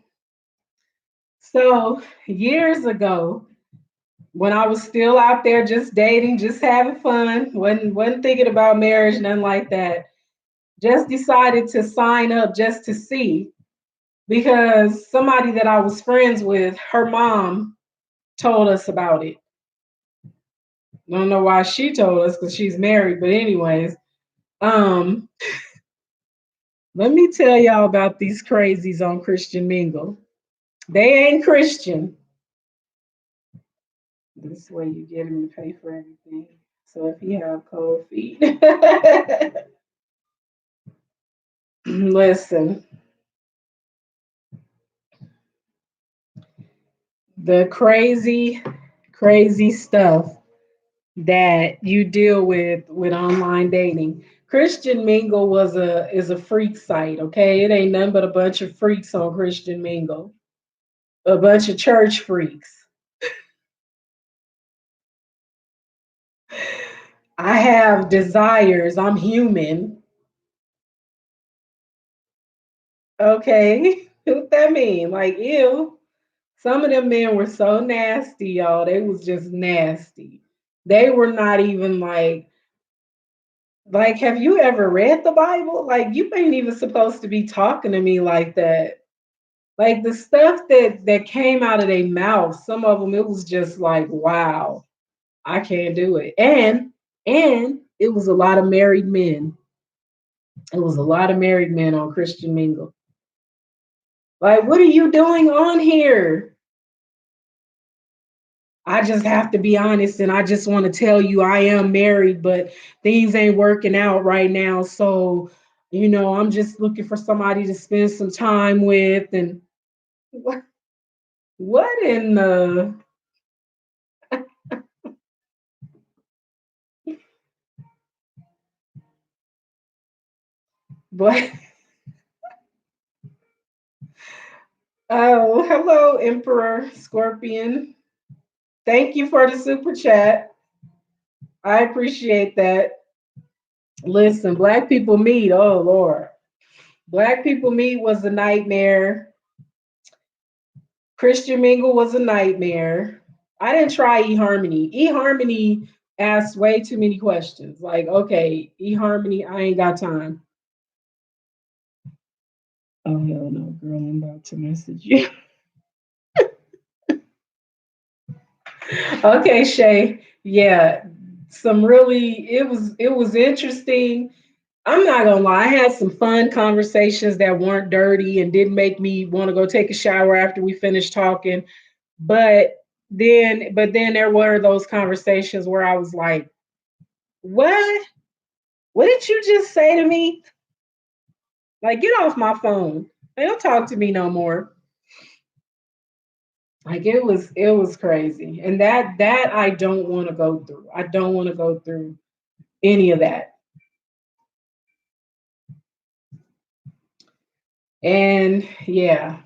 So years ago, when I was still out there just dating, just having fun, wasn't thinking about marriage, nothing like that. Just decided to sign up just to see because somebody that I was friends with, her mom told us about it. I don't know why she told us because she's married, but anyways, um, let me tell y'all about these crazies on Christian Mingle. They ain't Christian. This way you get him to pay for everything. So if you have cold feet, listen, the crazy stuff that you deal with online dating. Christian Mingle is a freak site, okay? It ain't nothing but a bunch of freaks on Christian Mingle. A bunch of church freaks. I have desires. I'm human. Okay. What that mean? Like, ew. Some of them men were so nasty, y'all. They was just nasty. They were not even like, have you ever read the Bible? Like, you ain't even supposed to be talking to me like that. Like the stuff that came out of their mouth, some of them it was just like, wow, I can't do it. And it was a lot of married men. It was a lot of married men on Christian Mingle. Like, what are you doing on here? I just have to be honest and I just want to tell you I am married, but things ain't working out right now. So, I'm just looking for somebody to spend some time with. And what in the what? Oh, hello, Emperor Scorpion. Thank you for the super chat. I appreciate that. Listen, Black People Meet. Oh, Lord. Black People Meet was a nightmare. Christian Mingle was a nightmare. I didn't try eHarmony. eHarmony asked way too many questions. Like, okay, eHarmony, I ain't got time. Oh, hell no, girl, I'm about to message you. Okay, Shay. Yeah, it was interesting. I'm not gonna lie, I had some fun conversations that weren't dirty and didn't make me want to go take a shower after we finished talking. But then there were those conversations where I was like, what? What did you just say to me? Like, get off my phone. They don't talk to me no more. Like it was crazy. And that I don't want to go through. I don't want to go through any of that. And yeah,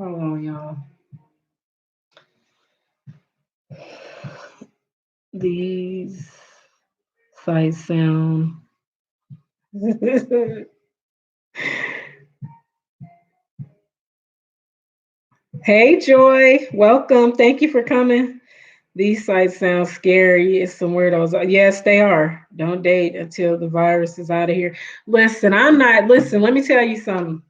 Hold on, y'all. These sites sound. Hey, Joy. Welcome. Thank you for coming. These sites sound scary. It's some weirdos. Yes, they are. Don't date until the virus is out of here. Listen, I'm not. Listen, let me tell you something.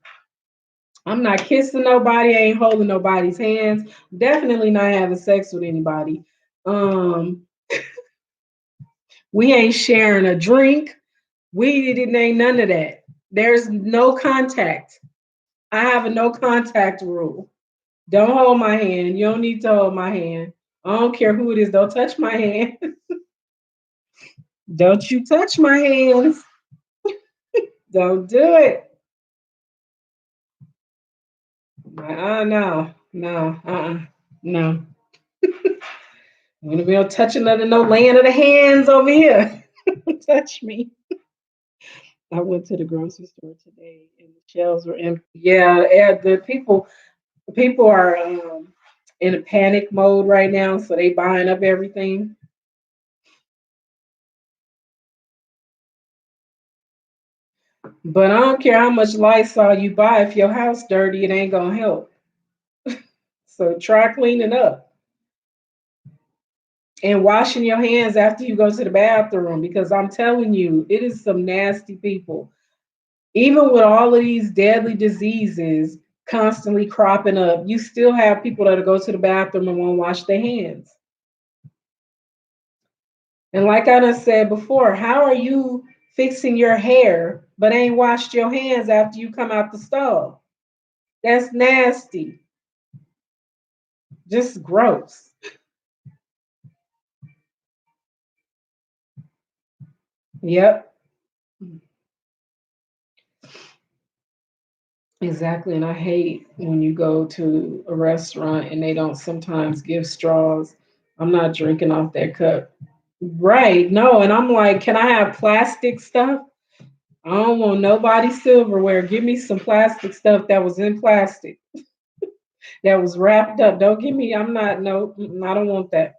I'm not kissing nobody. I ain't holding nobody's hands. Definitely not having sex with anybody. Um, we ain't sharing a drink. We didn't ain't none of that. There's no contact. I have a no contact rule. Don't hold my hand. You don't need to hold my hand. I don't care who it is. Don't touch my hand. Don't you touch my hands. Don't do it. No, no, no. I'm gonna be no touching nothing, no laying of the hands over here. Touch me. I went to the grocery store today and the shelves were empty. Yeah, the people are in a panic mode right now, so they buying up everything. But I don't care how much Lysol you buy if your house dirty, it ain't gonna help. So try cleaning up and washing your hands after you go to the bathroom because I'm telling you, it is some nasty people. Even with all of these deadly diseases constantly cropping up, you still have people that go to the bathroom and won't wash their hands. And like I done said before, how are you fixing your hair but ain't washed your hands after you come out the stove? That's nasty. Just gross. Yep, exactly. And I hate when you go to a restaurant and they don't sometimes give straws. I'm not drinking off that cup. Right. No. And I'm like, can I have plastic stuff? I don't want nobody silverware. Give me some plastic stuff that was in plastic, that was wrapped up. Don't give me, I'm not, no, I don't want that.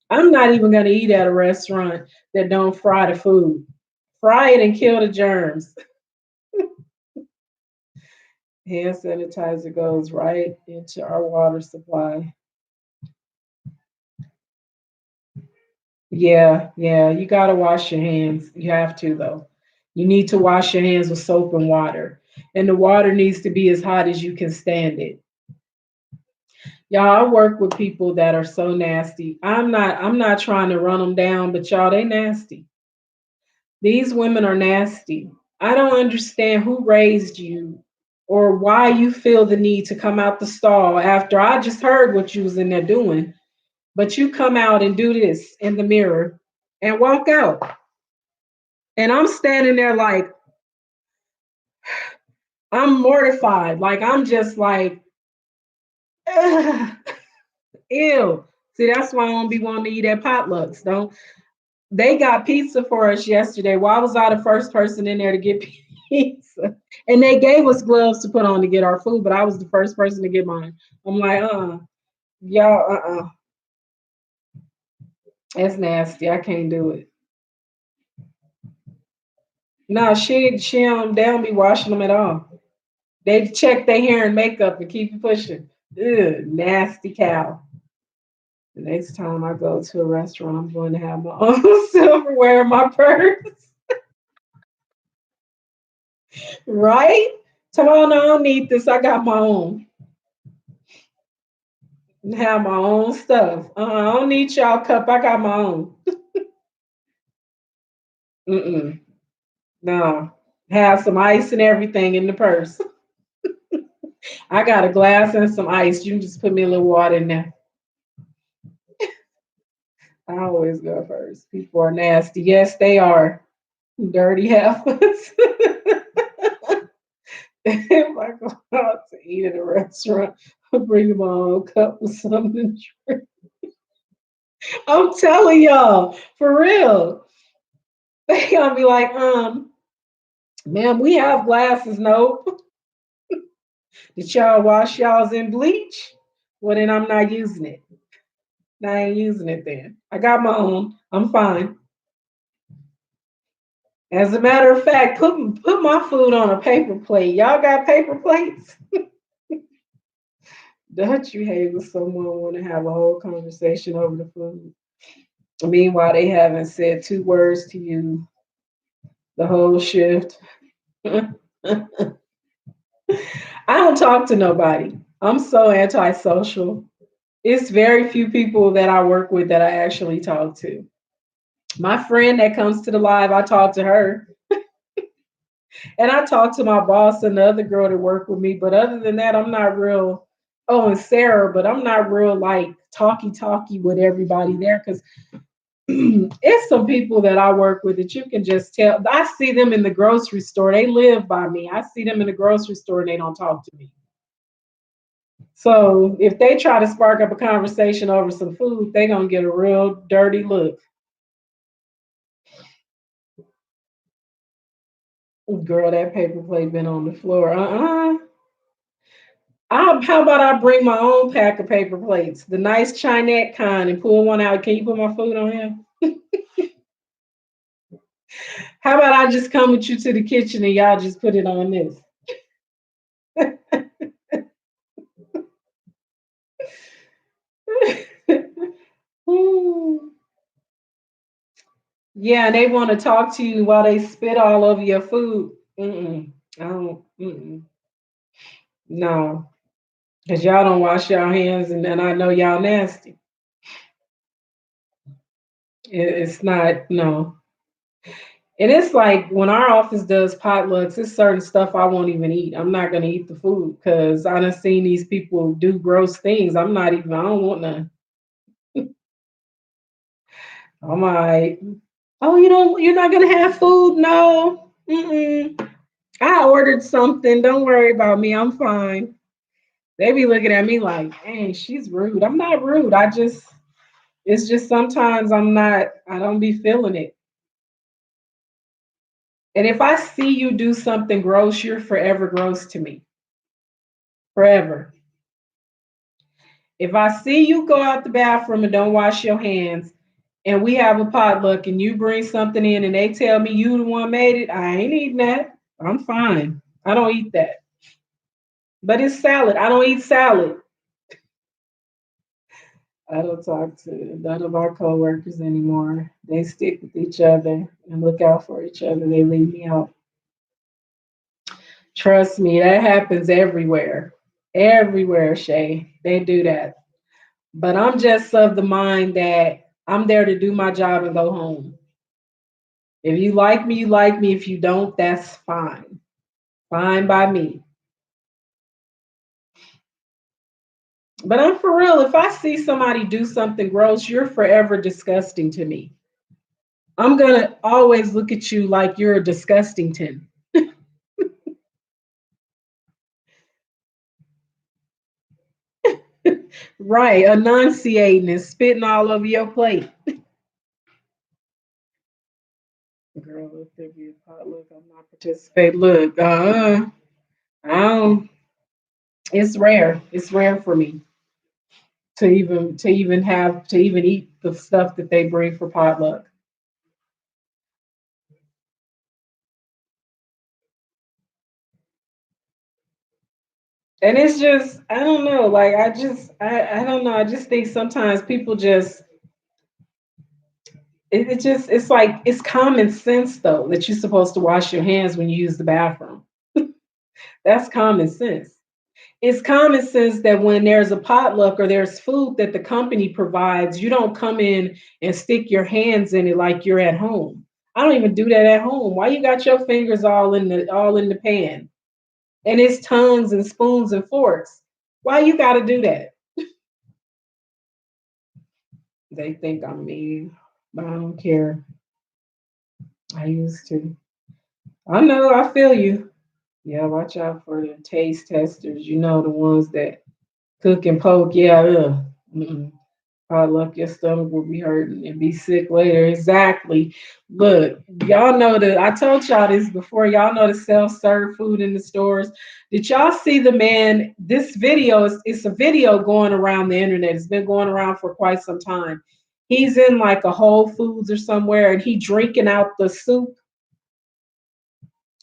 I'm not even going to eat at a restaurant that don't fry the food. Fry it and kill the germs. Hand sanitizer goes right into our water supply. Yeah, yeah, you got to wash your hands. You have to, though. You need to wash your hands with soap and water. And the water needs to be as hot as you can stand it. Y'all, I work with people that are so nasty. I'm not trying to run them down, but y'all, they nasty. These women are nasty. I don't understand who raised you or why you feel the need to come out the stall after I just heard what you was in there doing, but you come out and do this in the mirror and walk out. And I'm standing there like I'm mortified. Like I'm just like, ugh, ew. See, that's why I don't be wanting to eat at potlucks. Don't they got pizza for us yesterday? Why was I the first person in there to get pizza? And they gave us gloves to put on to get our food, but I was the first person to get mine. I'm like, y'all, that's nasty. I can't do it. No, they don't be washing them at all. They check their hair and makeup and keep it pushing. Ugh, nasty cow. The next time I go to a restaurant, I'm going to have my own silverware in my purse. Right? Come on, I don't need this. I got my own. Have my own stuff. I don't need y'all cup. I got my own. Mm-mm. No. Have some ice and everything in the purse. I got a glass and some ice. You can just put me a little water in there. I always go first. People are nasty. Yes, they are. Dirty heifers. If I go out to eat at a restaurant, I'll bring my own cup with something to drink. I'm telling y'all, for real. They gonna be like, ma'am, we have glasses. No, Did y'all wash y'all's in bleach? Well, then I'm not using it. I ain't using it then. I got my own. I'm fine. As a matter of fact, put my food on a paper plate. Y'all got paper plates? Don't you hate when someone want to have a whole conversation over the food? Meanwhile, they haven't said two words to you the whole shift. I don't talk to nobody. I'm so antisocial. It's very few people that I work with that I actually talk to. My friend that comes to the live, I talk to her. And I talk to my boss and the other girl that work with me. But other than that, I'm not real. Oh, and Sarah, but I'm not real like talky with everybody there because it's some people that I work with that you can just tell. I see them in the grocery store. They live by me. I see them in the grocery store and they don't talk to me. So if they try to spark up a conversation over some food, they're gonna get a real dirty look. Girl, that paper plate been on the floor. How about I bring my own pack of paper plates, the nice Chinette kind, and pull one out? Can you put my food on here? How about I just come with you to the kitchen and y'all just put it on this? Ooh. Yeah, and they want to talk to you while they spit all over your food. Mm-mm. I don't. Mm-mm. No, because y'all don't wash your hands, and I know y'all nasty. It's not no. And it's like when our office does potlucks, it's certain stuff I won't even eat. I'm not gonna eat the food because I done seen these people do gross things. I'm not even. I don't want none. I'm like, oh, you don't. You're not gonna have food? No. Mm-mm. I ordered something. Don't worry about me. I'm fine. They be looking at me like, "Hey, she's rude." I'm not rude. It's just sometimes I'm not. I don't be feeling it. And if I see you do something gross, you're forever gross to me. Forever. If I see you go out the bathroom and don't wash your hands, and we have a potluck and you bring something in and they tell me you the one made it, I ain't eating that. I'm fine. I don't eat that. But it's salad. I don't eat salad. I don't talk to none of our coworkers anymore. They stick with each other and look out for each other. They leave me out. Trust me, that happens everywhere. Everywhere, Shay. They do that. But I'm just of the mind that I'm there to do my job and go home. If you like me, you like me. If you don't, that's fine. Fine by me. But I'm for real. If I see somebody do something gross, you're forever disgusting to me. I'm going to always look at you like you're a disgustington. Right. Enunciating and spitting all over your plate. Girl, if there be a potluck, I'm not participating. Look, I don't, it's rare. It's rare for me to even eat the stuff that they bring for potluck. And it's just I don't know, like I don't know. I just think sometimes people just it just it's like it's common sense though that you're supposed to wash your hands when you use the bathroom. That's common sense. It's common sense that when there's a potluck or there's food that the company provides, you don't come in and stick your hands in it like you're at home. I don't even do that at home. Why you got your fingers all in the pan? And it's tongues and spoons and forks. Why you got to do that? They think I'm mean, but I don't care. I used to. I know. I feel you. Yeah, watch out for the taste testers. You know the ones that cook and poke. Yeah, ugh. Mm-mm. Look, your stomach will be hurting and be sick later. Exactly. Look, y'all know that I told y'all this before. Y'all know the self-serve food in the stores. Did y'all see the man? This video is it's a video going around the internet. It's been going around for quite some time. He's in like a Whole Foods or somewhere and he drinking out the soup.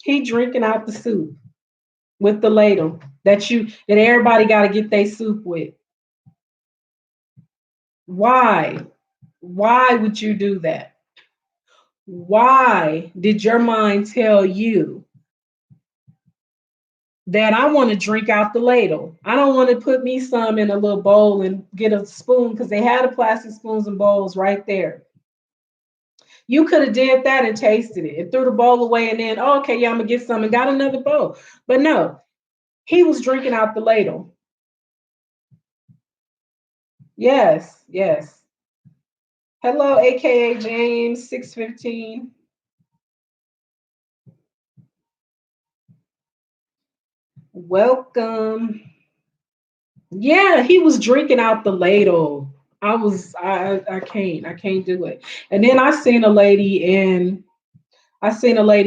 He drinking out the soup with the ladle that everybody got to get their soup with. Why? Why would you do that? Why did your mind tell you that I want to drink out the ladle? I don't want to put me some in a little bowl and get a spoon because they had the plastic spoons and bowls right there. You could have did that and tasted it and threw the bowl away and then, oh, okay, yeah, I'm gonna get some and got another bowl. But no, he was drinking out the ladle. Yes, yes. Hello, aka James 615. Welcome. Yeah, he was drinking out the ladle. I can't do it. And then I seen a lady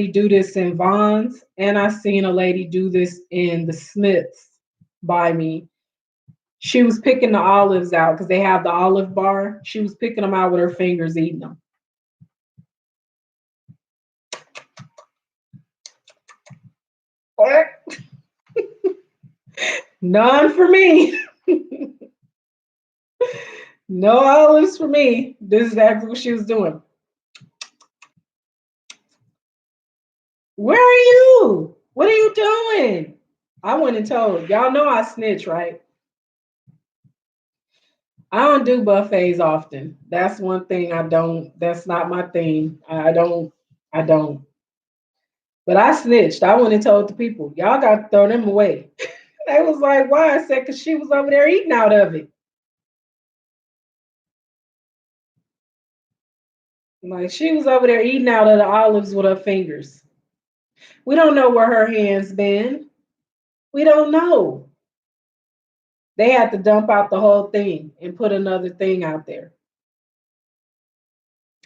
do this in Vaughn's and I seen a lady do this in the Smiths by me. She was picking the olives out because they have the olive bar. She was picking them out with her fingers, eating them. None for me. No olives for me. This is exactly what she was doing. Where are you? What are you doing? I went and told. Y'all know I snitch, right? I don't do buffets often. That's one thing I don't. That's not my thing. I don't. I don't. But I snitched. I went and told the people, y'all got to throw them away. They was like, why? I said, because she was over there eating out of it. Like she was over there eating out of the olives with her fingers. We don't know where her hands been. We don't know. They had to dump out the whole thing and put another thing out there.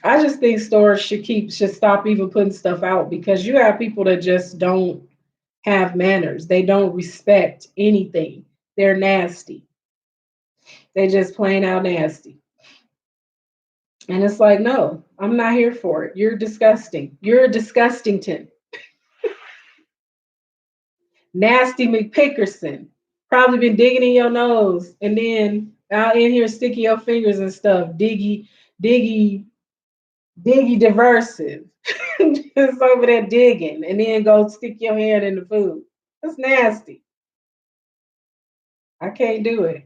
I just think stores should stop even putting stuff out because you have people that just don't have manners. They don't respect anything. They're nasty. They just plain out nasty. And it's like, no, I'm not here for it. You're disgusting. You're a disgustington. Nasty McPickerson. Probably been digging in your nose and then out in here sticking your fingers and stuff. Diggy, diggy diversive. Just over there digging and then go stick your hand in the food. That's nasty. I can't do it.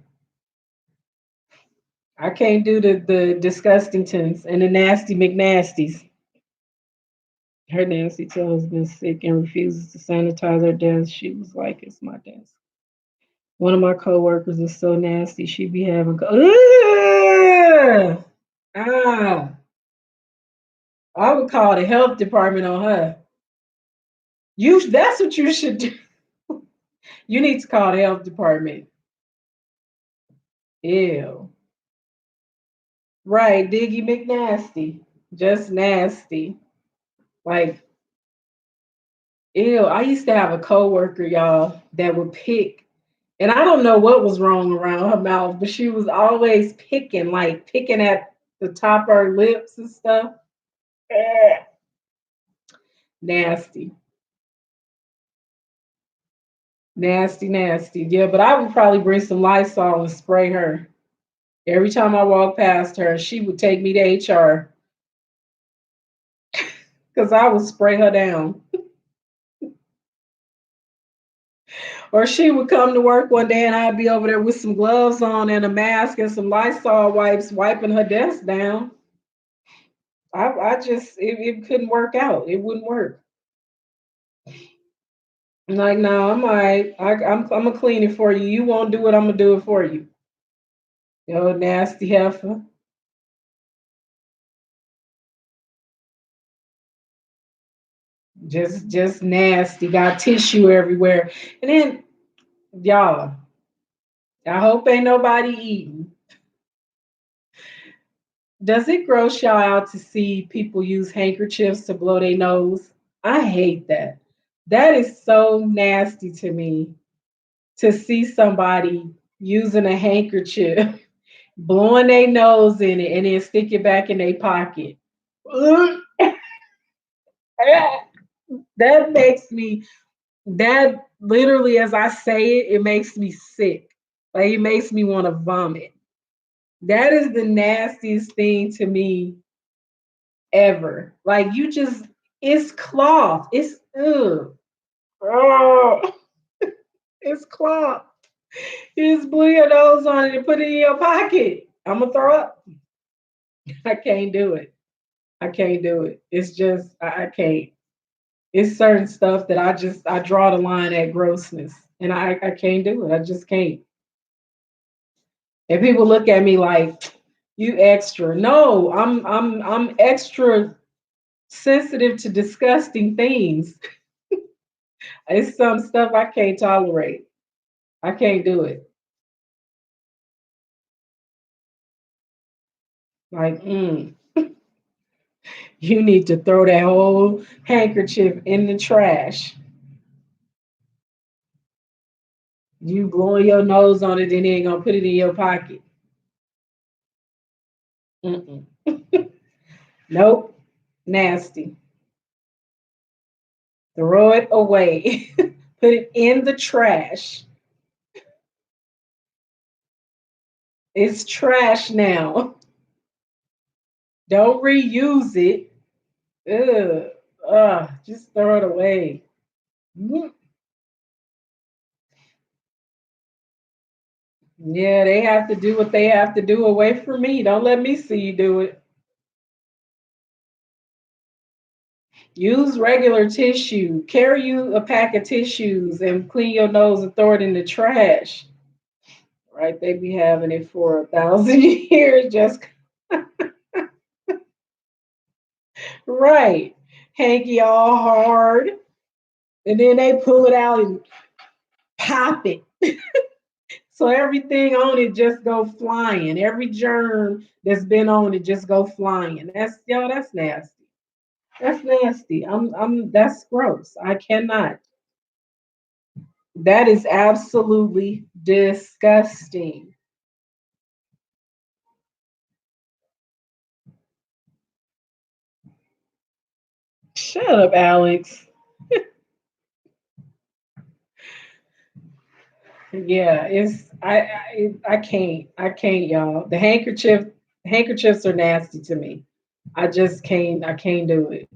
I can't do the disgustingtons and the nasty McNasties. Her nasty tail has been sick and refuses to sanitize her desk. She was like, "It's my desk." One of my coworkers is so nasty. She be having, ugh! Ah, I would call the health department on her. That's what you should do. You need to call the health department. Ew. Right, Diggy McNasty. Just nasty. Like, ew. I used to have a coworker, y'all, that would pick, and I don't know what was wrong around her mouth, but she was always picking, like picking at the top of her lips and stuff. Eh, nasty. Nasty, nasty. Yeah, but I would probably bring some Lysol and spray her. Every time I walked past her, she would take me to HR because I would spray her down. Or she would come to work one day and I'd be over there with some gloves on and a mask and some Lysol wipes wiping her desk down. I just, it couldn't work out. It wouldn't work. I'm like, no, I'm all right. I'm going to clean it for you. You won't do it. I'm going to do it for you. Yo, nasty heifer. Just nasty. Got tissue everywhere. And then, y'all, I hope ain't nobody eating. Does it gross y'all out to see people use handkerchiefs to blow their nose? I hate that. That is so nasty to me to see somebody using a handkerchief, blowing their nose in it, and then stick it back in their pocket. Ugh. That makes me, that literally, as I say it, it makes me sick. Like it makes me want to vomit. That is the nastiest thing to me ever. Like you just, it's cloth. It's ugh. Oh, it's cloth. You just blew your nose on it and put it in your pocket. I'm gonna throw up. I can't do it. I can't do it. It's just I can't. It's certain stuff that I draw the line at grossness, and I can't do it. I just can't. And people look at me like you extra. No, I'm extra sensitive to disgusting things. It's some stuff I can't tolerate. I can't do it. Like, you need to throw that whole handkerchief in the trash. You blowing your nose on it and then gonna put it in your pocket. Mm-mm. Nope. Nasty. Throw it away. Put it in the trash. It's trash now. Don't reuse it. Ugh. Just throw it away. Mm. Yeah, they have to do what they have to do away from me. Don't let me see you do it. Use regular tissue. Carry you a pack of tissues and clean your nose and throw it in the trash. Right? They be having it for 1,000 years. Just right. Hanky all hard. And then they pull it out and pop it. So everything on it just go flying. Every germ that's been on it just go flying. That's yo, that's nasty. That's nasty. That's gross. I cannot. That is absolutely disgusting. Shut up, Alex. Yeah, it's I can't. I can't, y'all. The handkerchiefs are nasty to me. I just can't. I can't do it.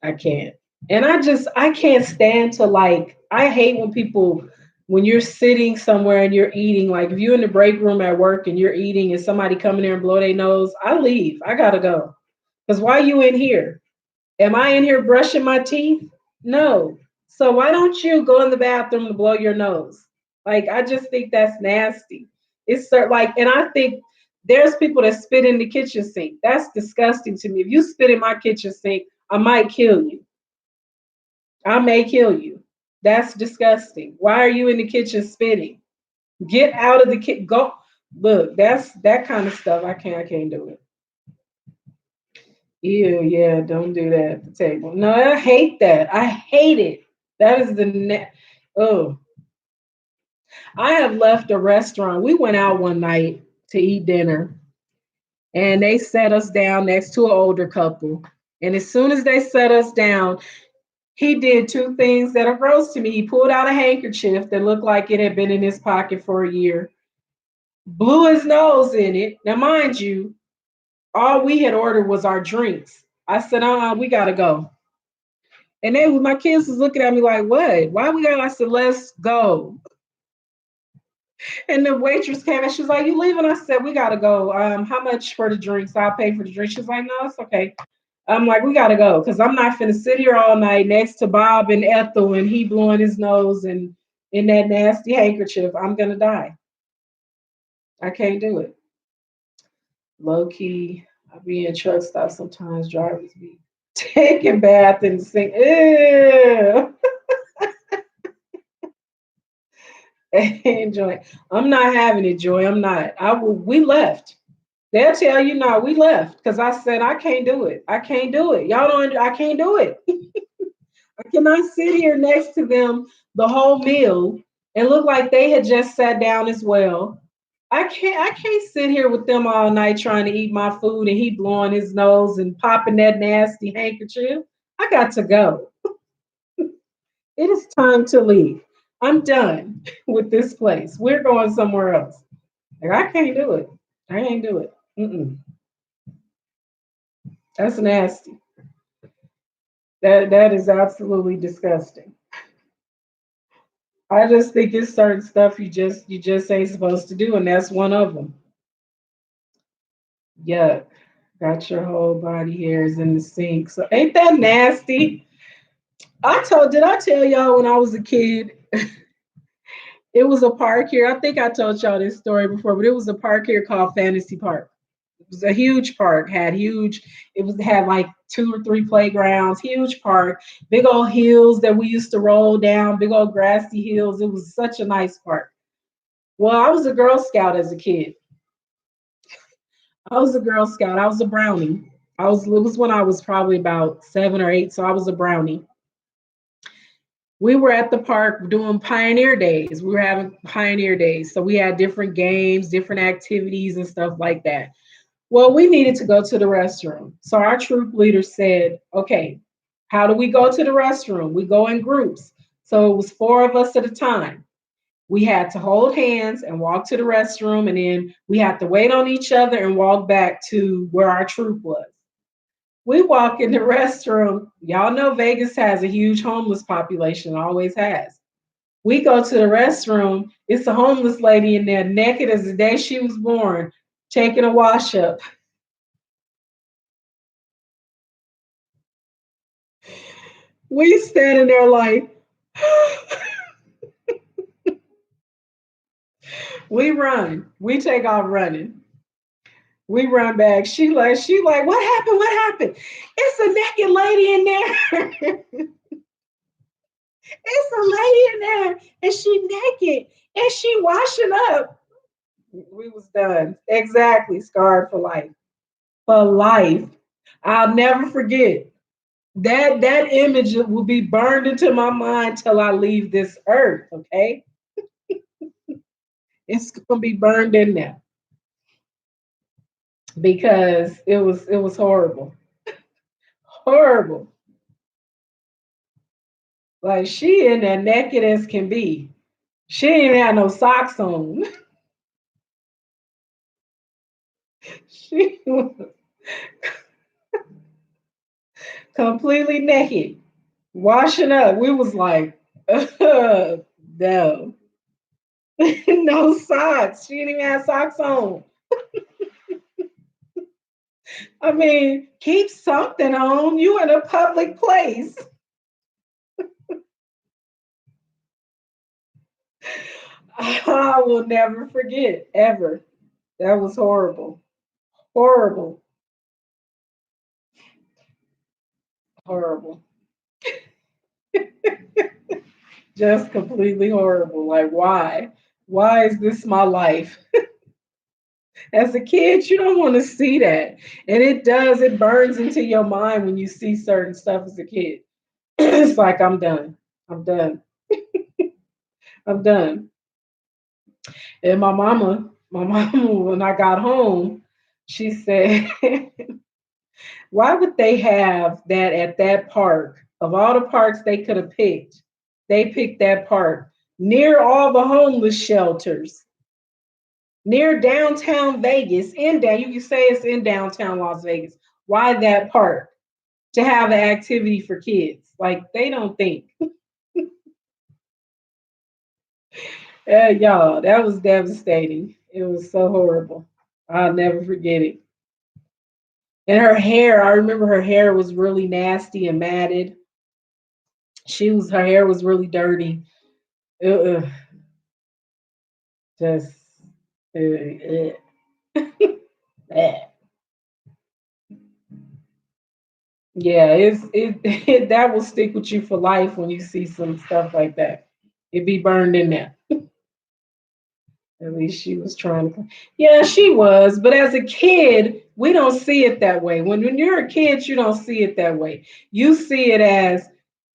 I can't. And I can't stand to like I hate when people when you're sitting somewhere and you're eating, like if you're in the break room at work and you're eating and somebody come in there and blow their nose, I leave. I gotta go. Because why you in here? Am I in here brushing my teeth? No. So why don't you go in the bathroom to blow your nose? Like I just think that's nasty. Like, and I think there's people that spit in the kitchen sink. That's disgusting to me. If you spit in my kitchen sink, I might kill you. I may kill you. That's disgusting. Why are you in the kitchen spitting? Get out of the kitchen. Go. Look, that's that kind of stuff. I can't do it. Ew, yeah, don't do that at the table. No, I hate that. I hate it. That is oh. I have left a restaurant. We went out one night to eat dinner and they set us down next to an older couple. And as soon as they set us down, he did two things that are gross to me. He pulled out a handkerchief that looked like it had been in his pocket for a year, blew his nose in it. Now, mind you, all we had ordered was our drinks. I said, we gotta go. And my kids was looking at me like, what? Why we got? I said, let's go. And the waitress came and she was like, you leaving? I said, we gotta go. How much for the drinks? I'll pay for the drinks. She's like, no, it's okay. I'm like, we gotta go because I'm not finna sit here all night next to Bob and Ethel and he blowing his nose and in that nasty handkerchief. I'm gonna die. I can't do it. Low key, I be in truck stops sometimes. Drivers be taking bath and sing. Ew. Enjoy. I'm not having it, Joy. I'm not. We left. They'll tell you no, we left because I said I can't do it. I can't do it. Y'all don't. I can't do it. I cannot sit here next to them the whole meal and look like they had just sat down as well. I can't sit here with them all night trying to eat my food and he blowing his nose and popping that nasty handkerchief. I got to go. It is time to leave. I'm done with this place. We're going somewhere else. Like, I can't do it. I ain't do it. Mm-mm. That's nasty. That is absolutely disgusting. I just think it's certain stuff you just ain't supposed to do, and that's one of them. Yuck. Got your whole body hairs in the sink. So ain't that nasty? Did I tell y'all when I was a kid, it was a park here. I think I told y'all this story before, but it was a park here called Fantasy Park. It was a huge park, had like two or three playgrounds, huge park, big old hills that we used to roll down, big old grassy hills. It was such a nice park. Well, I was a Girl Scout as a kid. I was a Girl Scout. I was a brownie. It was when I was probably about 7 or 8, so I was a brownie. We were at the park doing pioneer days. We were having pioneer days. So we had different games, different activities, and stuff like that. Well, we needed to go to the restroom. So our troop leader said, okay, how do we go to the restroom? We go in groups. So it was four of us at a time. We had to hold hands and walk to the restroom, and then we had to wait on each other and walk back to where our troop was. We walk in the restroom. Y'all know Vegas has a huge homeless population, always has. We go to the restroom. It's a homeless lady in there, naked as the day she was born, taking a wash up. We standing there like, we run. We take off running. We run back. She like, what happened? What happened? It's a naked lady in there. It's a lady in there, and she naked, and she washing up. We was done. Exactly, scarred for life. For life. I'll never forget. That image will be burned into my mind till I leave this earth. Okay, it's gonna be burned in there because it was horrible, horrible. Like she in there naked as can be. She ain't had no socks on. She was completely naked, washing up. We was like, no, no socks. She didn't even have socks on. I mean, keep something on. You in a public place. I will never forget ever. That was horrible. Horrible. Horrible. Just completely horrible. Like, why? Why is this my life? As a kid, you don't want to see that. And it burns into your mind when you see certain stuff as a kid. It's like, I'm done. I'm done. I'm done. And my mama, when I got home, she said, why would they have that at that park? Of all the parks they could have picked, they picked that park near all the homeless shelters, near downtown Vegas. You can say it's in downtown Las Vegas. Why that park to have an activity for kids? Like they don't think. Y'all, that was devastating. It was so horrible. I'll never forget it. And her hair, I remember her hair was really nasty and matted. Her hair was really dirty. Ugh, just uh, uh. Yeah, that will stick with you for life when you see some stuff like that. It be burned in there. At least she was trying to. Yeah, she was. But as a kid, we don't see it that way. When you're a kid, you don't see it that way. You see it as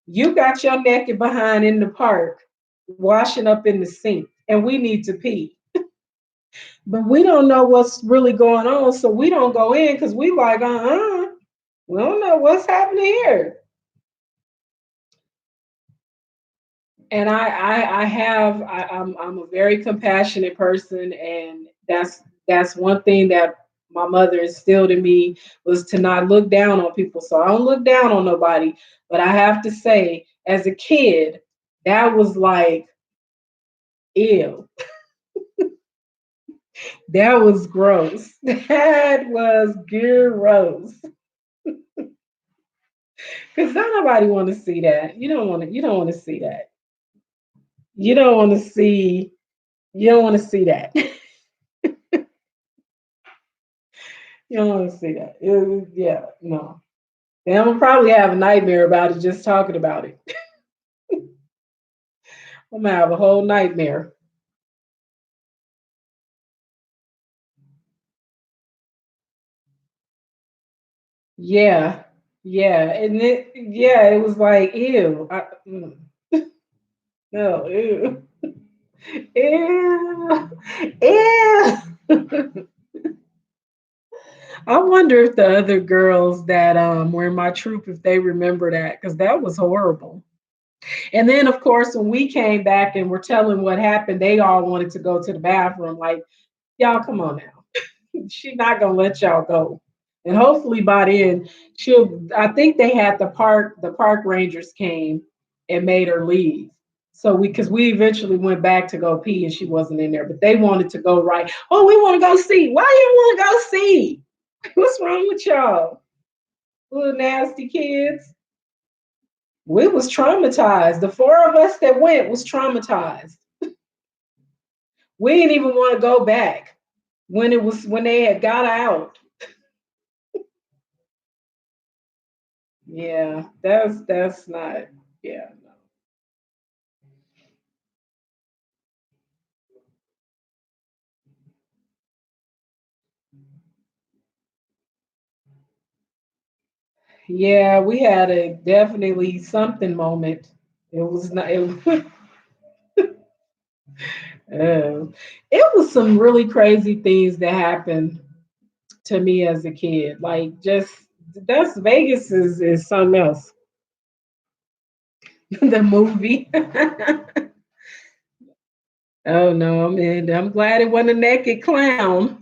you got your naked behind in the park, washing up in the sink, and we need to pee. But we don't know what's really going on, so we don't go in because we like, we don't know what's happening here. And I'm a very compassionate person, and that's one thing that my mother instilled in me was to not look down on people. So I don't look down on nobody, but I have to say, as a kid, that was like, ew, that was gross. That was gross. Because don't nobody want to see that. You don't want to see that. You don't want to see you don't want to see that. You don't want to see that. Yeah, no. And I'm gonna probably have a nightmare about it just talking about it. I'm gonna have a whole nightmare. Yeah, yeah, it was like ew. No, ew, ew, ew. I wonder if the other girls that were in my troop if they remember that because that was horrible. And then of course when we came back and were telling what happened, they all wanted to go to the bathroom. Like y'all, come on now. She's not gonna let y'all go. And hopefully by then she'll I think they had the park rangers came and made her leave. So we eventually went back to go pee and she wasn't in there, but they wanted to go right. Oh, we want to go see. Why you want to go see? What's wrong with y'all? Little nasty kids. We was traumatized. The four of us that went was traumatized. We didn't even want to go back when they had got out. Yeah, that's not. Yeah, no. Yeah, we had a definitely something moment. It was not. It was some really crazy things that happened to me as a kid. Like just that's Vegas is something else. The movie. Oh no, man! I'm glad it wasn't a naked clown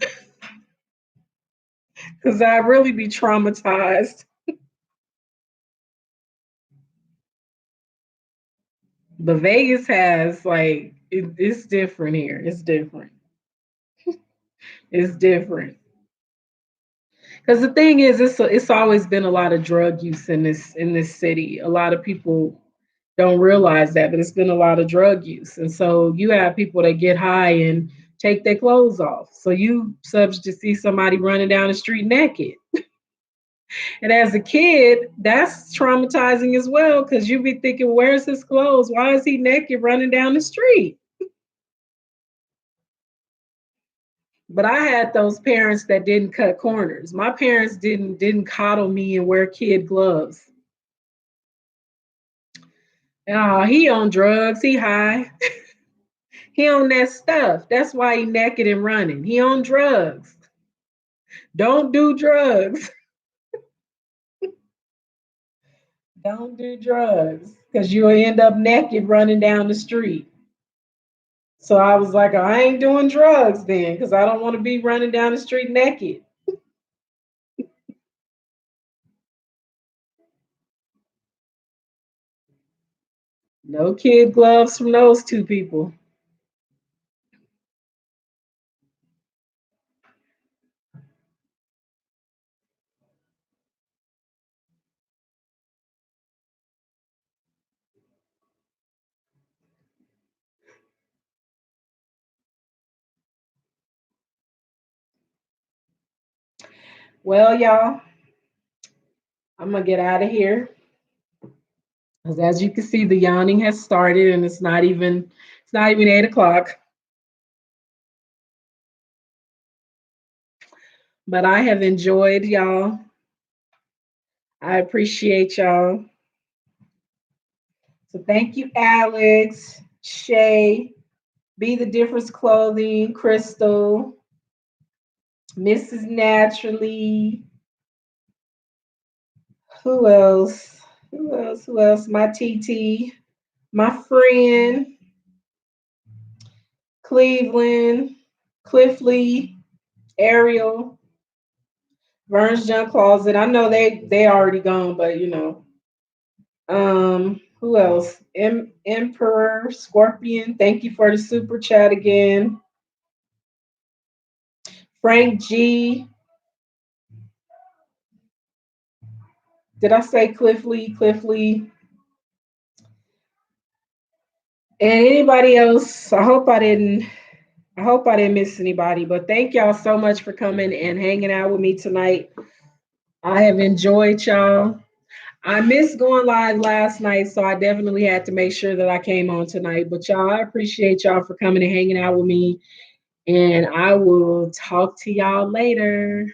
because I'd really be traumatized. But Vegas has like it's different here. It's different. It's different. Because the thing is, it's always been a lot of drug use in this city. A lot of people don't realize that, but it's been a lot of drug use, and so you have people that get high and take their clothes off. So you subject to see somebody running down the street naked. And as a kid, that's traumatizing as well because you be thinking, where's his clothes? Why is he naked running down the street? But I had those parents that didn't cut corners. My parents didn't coddle me and wear kid gloves. Oh, he on drugs, he high. He on that stuff. That's why he naked and running. He on drugs. Don't do drugs. Don't do drugs. Because you'll end up naked running down the street. So I was like, I ain't doing drugs then, because I don't want to be running down the street naked. No kid gloves from those two people. Well, y'all, I'm gonna get out of here. Because as you can see, the yawning has started and it's not even 8 o'clock. But I have enjoyed y'all. I appreciate y'all. So thank you, Alex, Shay, Be the Difference Clothing, Crystal, Mrs. Naturally. Who else? Who else? Who else? My TT, my friend, Cleveland, Cliff Lee, Ariel, Vern's Junk Closet. I know they already gone, but you know. Who else? Emperor, Scorpion. Thank you for the super chat again. Frank G. Did I say Cliff Lee? Cliff Lee. And anybody else? I hope I didn't miss anybody, but thank y'all so much for coming and hanging out with me tonight. I have enjoyed y'all. I missed going live last night, so I definitely had to make sure that I came on tonight. But y'all, I appreciate y'all for coming and hanging out with me. And I will talk to y'all later.